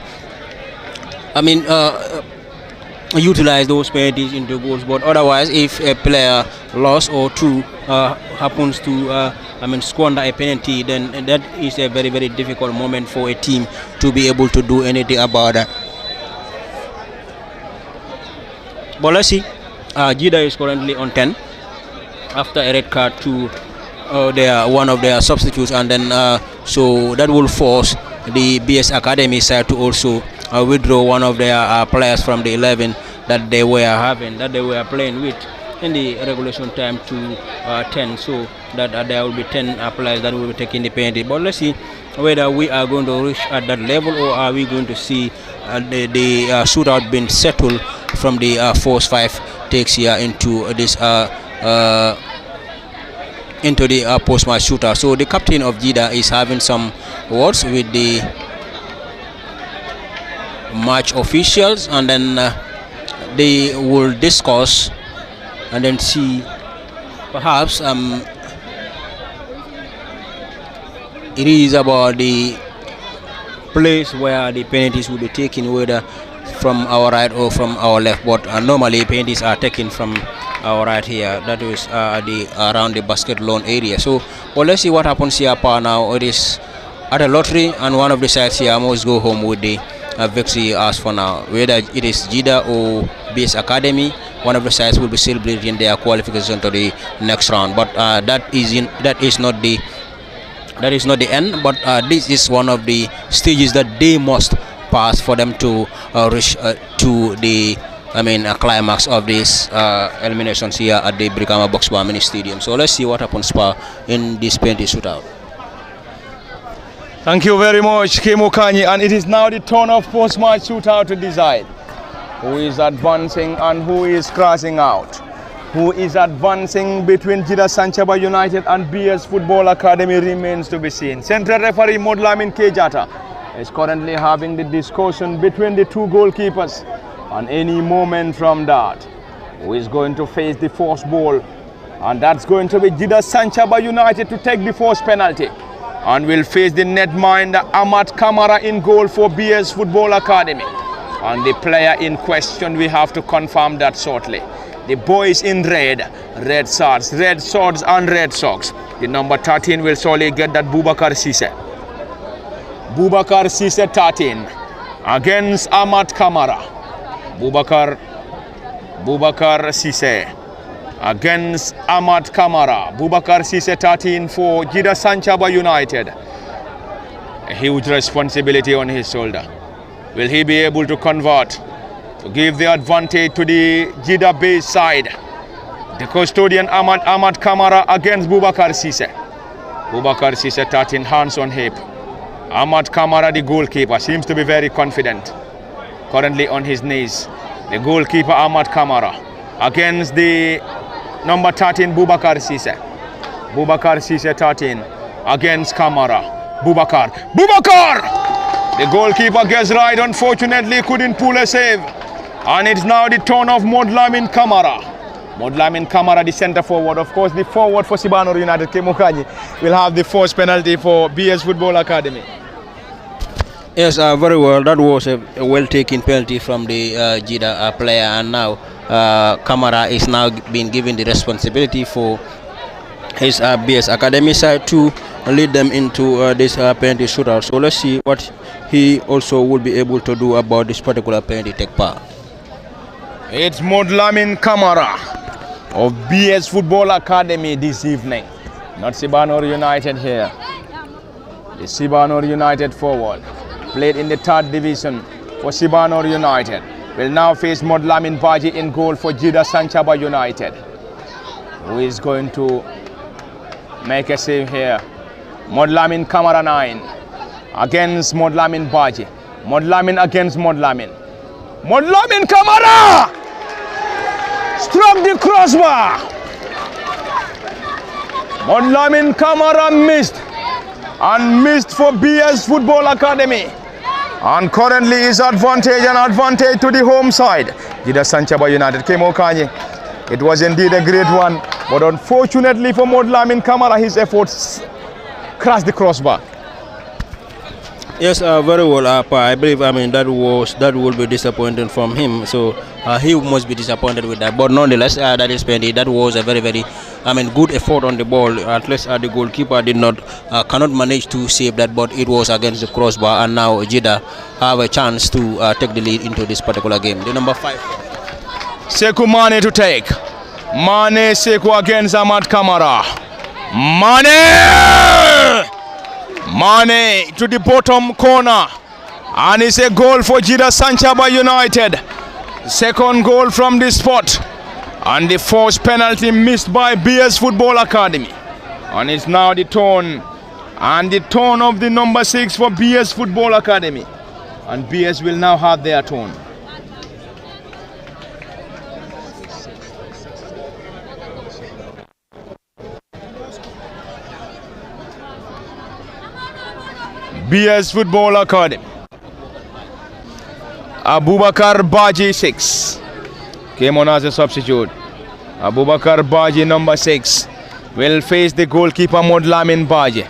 Speaker 3: utilize those penalties into goals. But otherwise, if a player lost or two happens to squander a penalty, then that is a very difficult moment for a team to be able to do anything about that. But let's see. Gidda is currently on 10 after a red card to one of their substitutes, and then so that will force the BS Academy side to also withdraw one of their players from the 11 that they were playing with in the regulation time to 10, so that there will be 10 players that will be taking the penalty. But let's see whether we are going to reach at that level, or are we going to see the shootout being settled from the force 5 takes here into this into the post-match shootout. So the captain of Gidda is having some words with the match officials, and then they will discuss and then see perhaps it is about the place where the penalties will be taken, whether from our right or from our left. But normally penalties are taken from our right here, that is around the basket lawn area. So well, let's see what happens here. Now it is at a lottery, and one of the sides here must go home with the victory as for now. Whether it is Gidda or BS Academy, one of the sides will be celebrating their qualification to the next round. But that is not the that is not the end, but this is one of the stages that they must pass for them to reach to the climax of these eliminations here at the Brikama Box Bar Mini Stadium. So let's see what happens in this penalty shootout.
Speaker 1: Thank you very much, Kemo Kanyi, and it is now the turn of post-match shootout to decide who is advancing and who is crossing out. Who is advancing between Gidda Sanchaba United and BS Football Academy remains to be seen. Central referee Modlamin Kejata is currently having the discussion between the two goalkeepers, and any moment from that, who is going to face the first ball, and that's going to be Gidda Sanchaba United to take the first penalty, and will face the netminder Ahmad Kamara in goal for BS Football Academy. And the player in question, we have to confirm that shortly. The boys in red swords and red socks. The number 13 will surely get that Bubakar Sise. Bubakar Sise 13 against Ahmad Kamara. Bubakar Sise against Ahmad Kamara. Bubakar Sise 13 for Gidda Sanchaba United. A huge responsibility on his shoulder. Will he be able to convert to give the advantage to the Gidda base side? The custodian Ahmad Kamara against Bubakar Sise. Bubakar Sise 13, hands on hip. Ahmad Kamara, the goalkeeper, seems to be very confident. Currently on his knees. The goalkeeper Ahmad Kamara against the number 13 Bubakar Sise. Bubakar Sise 13 against Kamara. Bubakar! The goalkeeper gets right, unfortunately couldn't pull a save. And it's now the turn of Modlamin Kamara. Modlamin Kamara, the centre forward. Of course, the forward for Sibano United, Kemokanyi, will have the first penalty for BS Football Academy.
Speaker 3: Yes, very well. That was a well-taken penalty from the Gidda player, and now Kamara is now being given the responsibility for his BS Academy side to lead them into this penalty shootout. So let's see what he also will be able to do about this particular penalty take part.
Speaker 1: It's Modlamin Kamara of BS Football Academy this evening. Not Sibano United here. The Sibano United forward, played in the 3rd division for Sibano United, will now face Modlamin Baji in goal for Gidda Sanchaba United, who is going to make a save here. Modlamin Kamara 9 against Modlamin Baji. Modlamin against Modlamin. Modlamin Kamara struck the crossbar. Modlamin Kamara missed for BS Football Academy. And currently is advantage to the home side. Gidda Sanchaba United. Kemo Kanyi. It was indeed a great one, but unfortunately for Modlamin Kamara, his efforts crashed the crossbar.
Speaker 3: Yes, very well. I believe that will be disappointing from him. So he must be disappointed with that. But nonetheless, that is penalty. That was a very good effort on the ball. At least the goalkeeper cannot manage to save that, but it was against the crossbar, and now Gidda have a chance to take the lead into this particular game. The number 5.
Speaker 1: Sekou Mane to take. Mane Sekou against Ahmad Kamara. Mane to the bottom corner, and it's a goal for Gidda Sanchaba United. Second goal from this spot, and the first penalty missed by BS Football Academy. And it's now the turn of the number 6 for BS Football Academy, and BS will now have their turn. BS Football Academy. Abubakar Baji 6 came on as a substitute. Abubakar Baji number 6 will face the goalkeeper Modlamin Baji.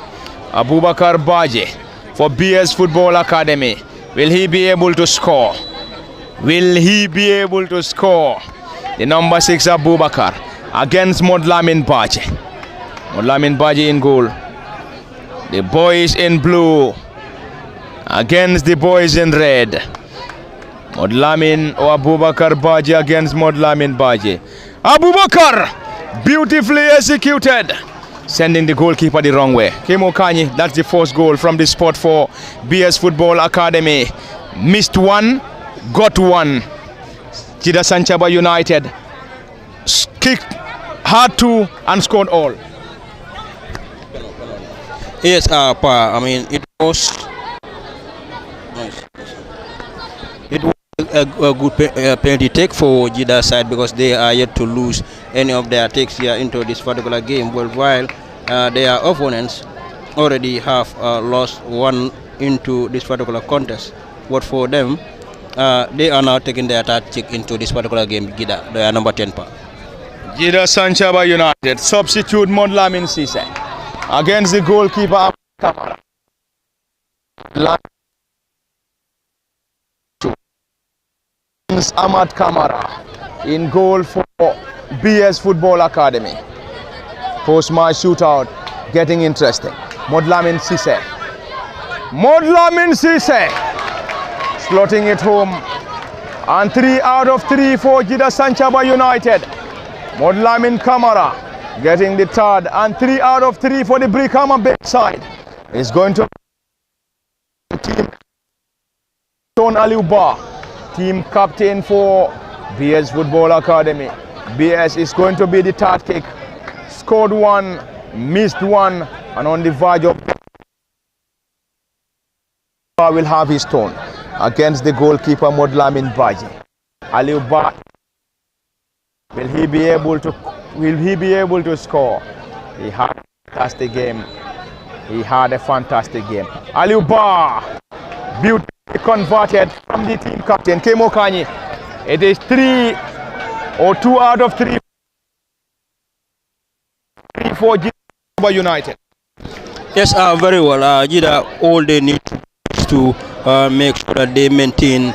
Speaker 1: Abubakar Baji for BS Football Academy. Will he be able to score? The number 6 Abubakar against Modlamin Baji. Modlamin Baji in goal. The boys in blue against the boys in red. Modlamin or Abubakar Baji against Modlamin Baji. Abubakar, beautifully executed. sending the goalkeeper the wrong way. Kemo Kanyi, that's the first goal from the spot for BS Football Academy. Missed one, got one. Gidda Sanchaba United kicked hard two and scored all.
Speaker 3: Yes, I mean, it was a good penalty take for Gidda side because they are yet to lose any of their takes here into this particular game. Well, while their opponents already have lost one into this particular contest, but for them, they are now taking their third kick into this particular game. Gidda, they are number 10 pa.
Speaker 1: Gidda Sanchaba United substitute Modlamin Sise against the goalkeeper Kamara. Ahmad Kamara in goal for BS Football Academy. Post-match shootout getting interesting. Modlamin Sise. Modlamin Sise slotting it home. And 3 out of 3 for Gidda Sanchaba United. Modlamin Kamara getting the third. And 3 out of 3 for the Brikama backside. It's going to team Ton Aliuba, team captain for BS Football Academy. BS is going to be the third kick. Scored one, missed one, and on the verge of will have his turn against the goalkeeper Modlamin Baji. Aliuba, will he be able to score? He had a fantastic game. He had a fantastic game. Aliuba, beautifully converted from the team captain Kemo Kanyi. It is 2 out of 3 for Gidda United.
Speaker 3: Yes, very well. Gidda, all they need to make sure that they maintain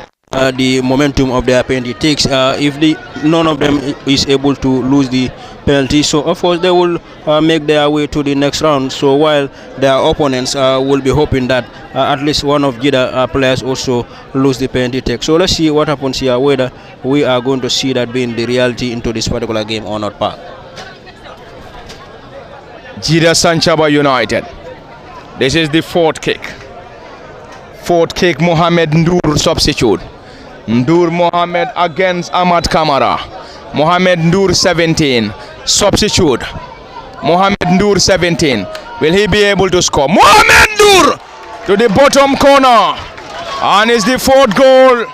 Speaker 3: the momentum of their penalty takes. If none of them is able to lose the penalty, so of course they will make their way to the next round. So while their opponents will be hoping that at least one of Gidda players also lose the penalty take. So let's see what happens here, whether we are going to see that being the reality into this particular game or not.
Speaker 1: Gidda Sanchaba United. This is the fourth kick. Fourth kick, Mohamed Ndur substitute. Ndur Mohamed against Ahmad Kamara. Mohamed Ndur 17. Substitute. Mohamed Ndur 17. Will he be able to score? Mohamed Ndur to the bottom corner. And it's the fourth goal.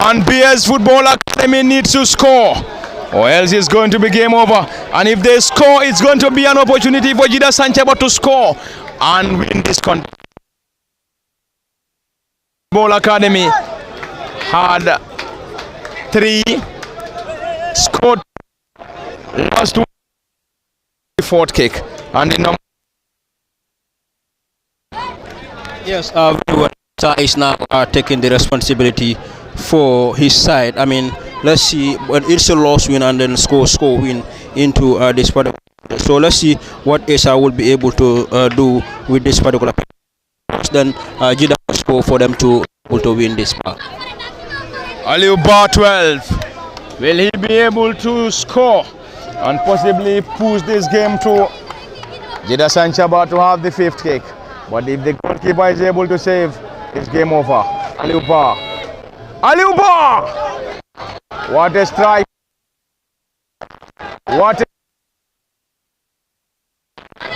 Speaker 1: And BS Football Academy needs to score, or else it's going to be game over. And if they score, it's going to be an opportunity for Gidda Sanchaba to score and win this contest. Football Academy had 3, scored, lost 1, the fourth kick, and the number.
Speaker 3: Yes, is now taking the responsibility for his side. I mean, let's see, but it's a loss win and then score win into this particular. So let's see what Esa will be able to do with this particular. Then Gidda score for them to win this part.
Speaker 1: Aliuba 12. Will he be able to score and possibly push this game to Gidda Sanchaba to have the 5th kick? But if the goalkeeper is able to save, it's game over. Aliuba. Aliuba! What a strike. What a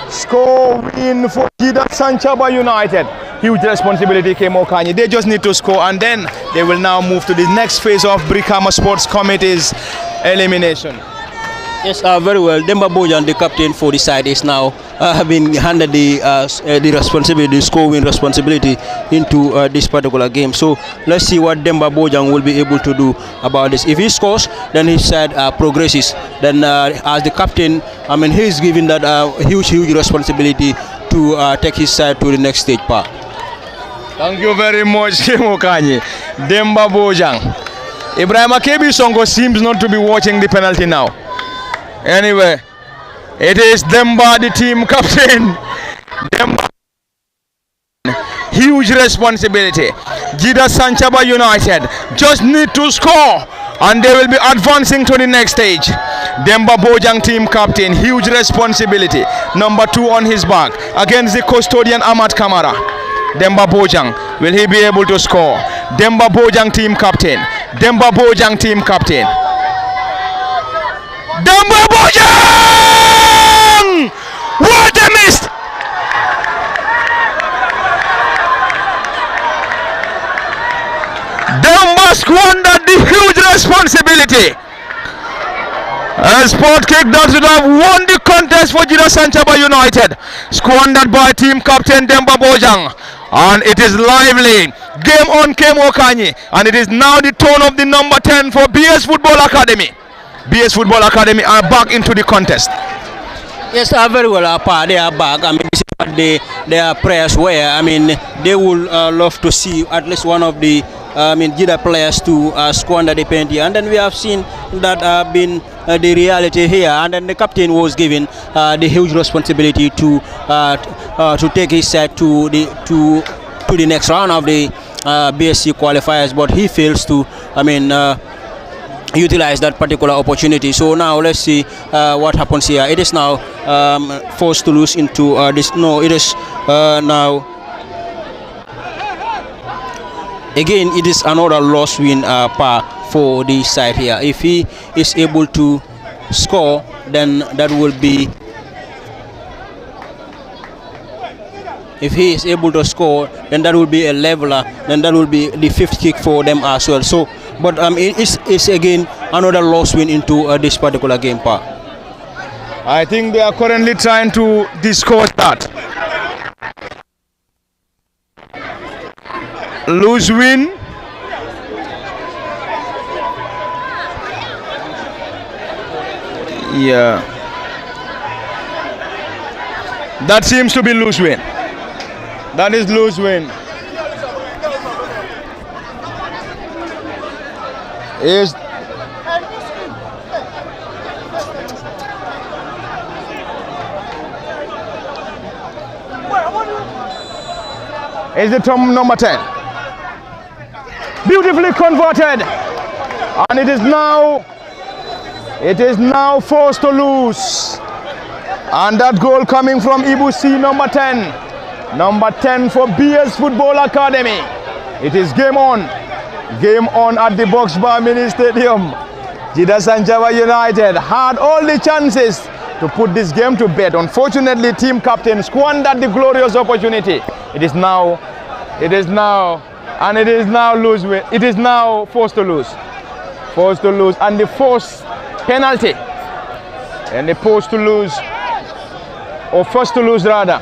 Speaker 1: score win for Gidda Sanchaba United. Huge responsibility, Kemo Kanyi. They just need to score, and then they will now move to the next phase of Brikama Sports Committee's elimination.
Speaker 3: Yes, very well. Demba Bojan, the captain for the side, is now been handed the responsibility, the scoring responsibility into this particular game. So let's see what Demba Bojan will be able to do about this. If he scores, then his side progresses. Then as the captain, I mean, he's given that huge responsibility to take his side to the next stage part.
Speaker 1: Thank you very much, Kemo Kanyi. Demba Bojan. Ibrahim Akebi Songo seems not to be watching the penalty now. Anyway, it is Demba, the team captain. Demba, huge responsibility. Gidda Sanchaba United just need to score and they will be advancing to the next stage. Demba Bojang team captain, huge responsibility. Number 2 on his back against the custodian Ahmad Kamara. Demba Bojang, will he be able to score? Demba Bojang team captain. Demba Bojang team captain. Demba Bojang! What a miss! Demba squandered the huge responsibility. A sport kick that would have won the contest for Gidda Sanchaba United. Squandered by team captain Demba Bojang. And it is lively. Game on came Okanyi. And it is now the turn of the number 10 for BS Football Academy. BS Football Academy are back into the contest.
Speaker 3: Yes, very well, they are back. I mean, this is what their prayers were. I mean, they would love to see at least one of the Gidda players to squander the penalty. And then we have seen that been the reality here. And then the captain was given the huge responsibility to take his side to the next round of the BSC qualifiers. But he fails to, utilize that particular opportunity. So now let's see what happens here. It is now forced to lose into this. No, it is now again. It is another loss win par for the side here. If he is able to score, then that will be. If he is able to score, then that will be a leveler. Then that will be the 5th kick for them as well. So, but it's again another loss win into this particular game part.
Speaker 1: I think they are currently trying to discuss that. Lose win. Yeah. That seems to be lose win. That is lose win. Is the term number 10. Beautifully converted. And it is now forced to lose. And that goal coming from Ibu C, number 10. Number 10 for BS Football Academy. It is game on. Game on at the Box Bar Mini Stadium. Gidda Sanchaba United had all the chances to put this game to bed. Unfortunately, team captain squandered the glorious opportunity. It is now lose win. It is now forced to lose. Forced to lose, and the forced penalty. And the forced to lose, or first to lose rather,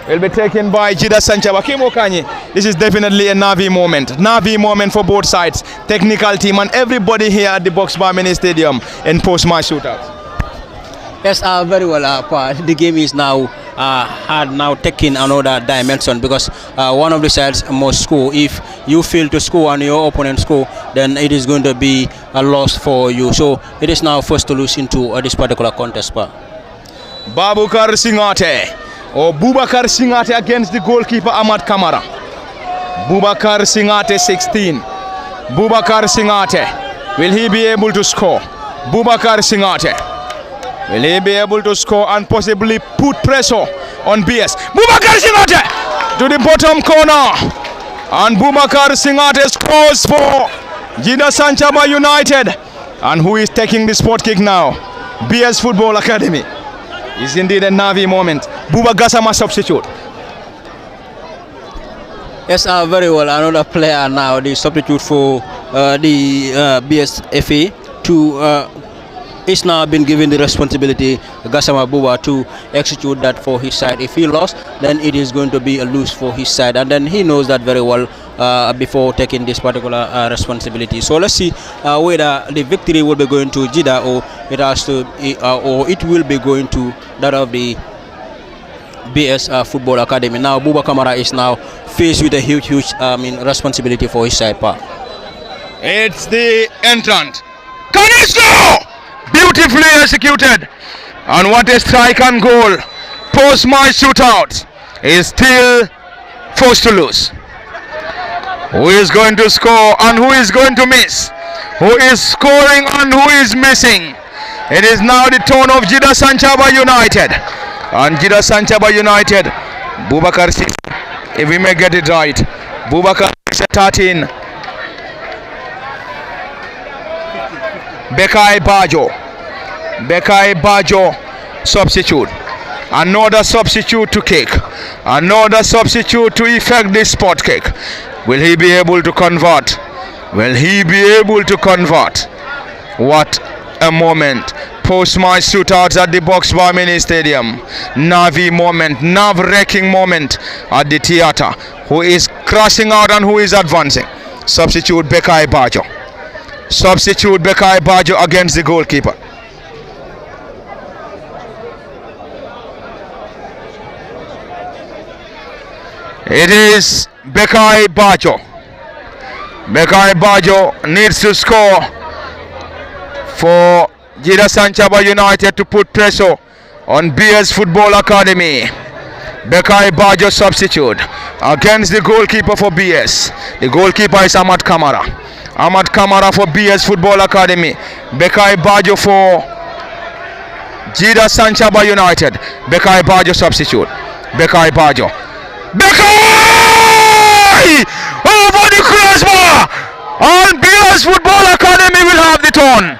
Speaker 1: will be taken by Gidda Sanchaba. Kimo Kanye, this is definitely a Navi moment. Navi moment for both sides. Technical team and everybody here at the Box Bar Mini Stadium in post-match shootout.
Speaker 3: Yes, very well. The game is now had now taken another dimension, because one of the sides must score. If you fail to score and your opponent score, then it is going to be a loss for you. So it is now first to lose into this particular contest.
Speaker 1: Babukar Singate, or Bubakar Singate against the goalkeeper Ahmad Kamara. Bubakar Singate 16. Bubakar Singate, will he be able to score? Bubakar Singate, will he be able to score and possibly put pressure on BS? Bubakar Singate to the bottom corner, and Bubakar Singate scores for Gidda Sanchaba United. And who is taking the spot kick now? BS Football Academy. It's indeed a Navi moment. Buba Gassama substitute.
Speaker 3: Yes, very well. Another player now, the substitute for the BSFA to is now been given the responsibility, Gassama Buba, to execute that for his side. If he lost, then it is going to be a lose for his side, and then he knows that very well before taking this particular responsibility. So let's see whether the victory will be going to Gidda, or it has to, or it will be going to that of the BS Football Academy. Now Buba Kamara is now faced with a huge responsibility for his side.
Speaker 1: It's the entrant. Canisto! Beautifully executed. And what a strike and goal. Post-match shootout is still forced to lose. Who is going to score and who is going to miss? Who is scoring and who is missing? It is now the turn of Gidda Sanchaba United. And Gidda Sanchaba United, Bubakar 6, if we may get it right. Bubakar 13. Bekai Bajo, substitute. Another substitute to kick. Another substitute to effect this spot kick. Will he be able to convert? Will he be able to convert? What a moment. Post-match shootouts at the Boxbar Mini Stadium. Navi moment, nerve-wracking moment at the theatre. Who is crashing out and who is advancing? Substitute Bekai Bajo. Substitute Bekai Bajo against the goalkeeper. It is Bekai Bajo. Bekai Bajo needs to score for Gidda Sanchaba United to put pressure on BS Football Academy. Bekai Bajo substitute against the goalkeeper for BS. The goalkeeper is Ahmad Kamara. Ahmad Kamara for BS Football Academy. Bekai Bajo for Gidda Sanchaba United. Bekai Bajo substitute. Bekai Bajo. Bekai! Over the crossbar! And BS Football Academy will have the turn.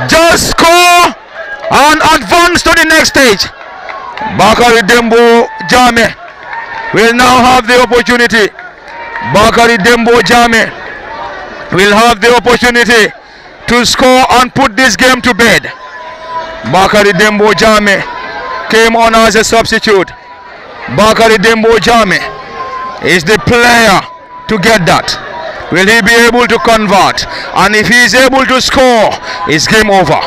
Speaker 1: Just score and advance to the next stage. Bakari Dembo Jame will now have the opportunity. Bakari Dembo Jame will have the opportunity to score and put this game to bed. Bakari Dembo Jame came on as a substitute. Bakari Dembo Jame is the player to get that. Will he be able to convert? And if he is able to score, it's game over.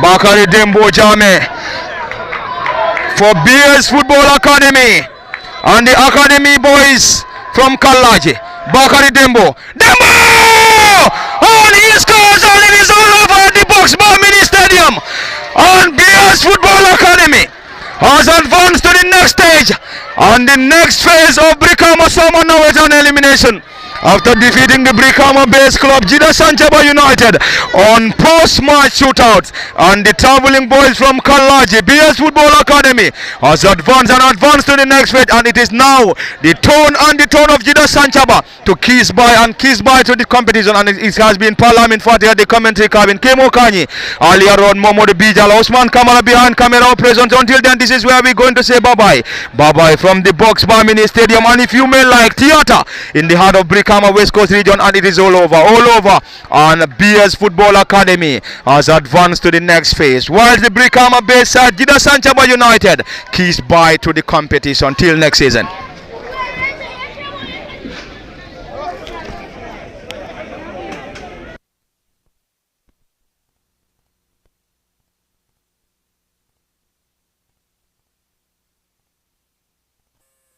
Speaker 1: Bakari Dembo Jame for BS Football Academy and the Academy boys from Kalaji. Bakari Dembo. Dembo! And he scores and it is all over the Boxbar Mini Stadium. And BS Football Academy has advanced to the next stage and the next phase of Brikama summer now is an elimination. After defeating the Brikama base club Gidda Sanchaba United on post-match shootouts, and the travelling boys from Kalaji BS Football Academy has advanced to the next phase, and it is now the turn of Gidda Sanchaba to kiss by to the competition, and it has been Parliament Fatih at the commentary cabin. Kemo Kanyi, Ali Arod, Momo Bijal, Osman Kamara behind camera present. Until then, this is where we're going to say bye-bye. Bye-bye from the Boxbar Mini Stadium, and if you may like theatre in the heart of Brikama West Coast region, and it is all over, and BS Football Academy has advanced to the next phase, while the Brikama based side Gidda Sanchaba United keys by to the competition. Till next season.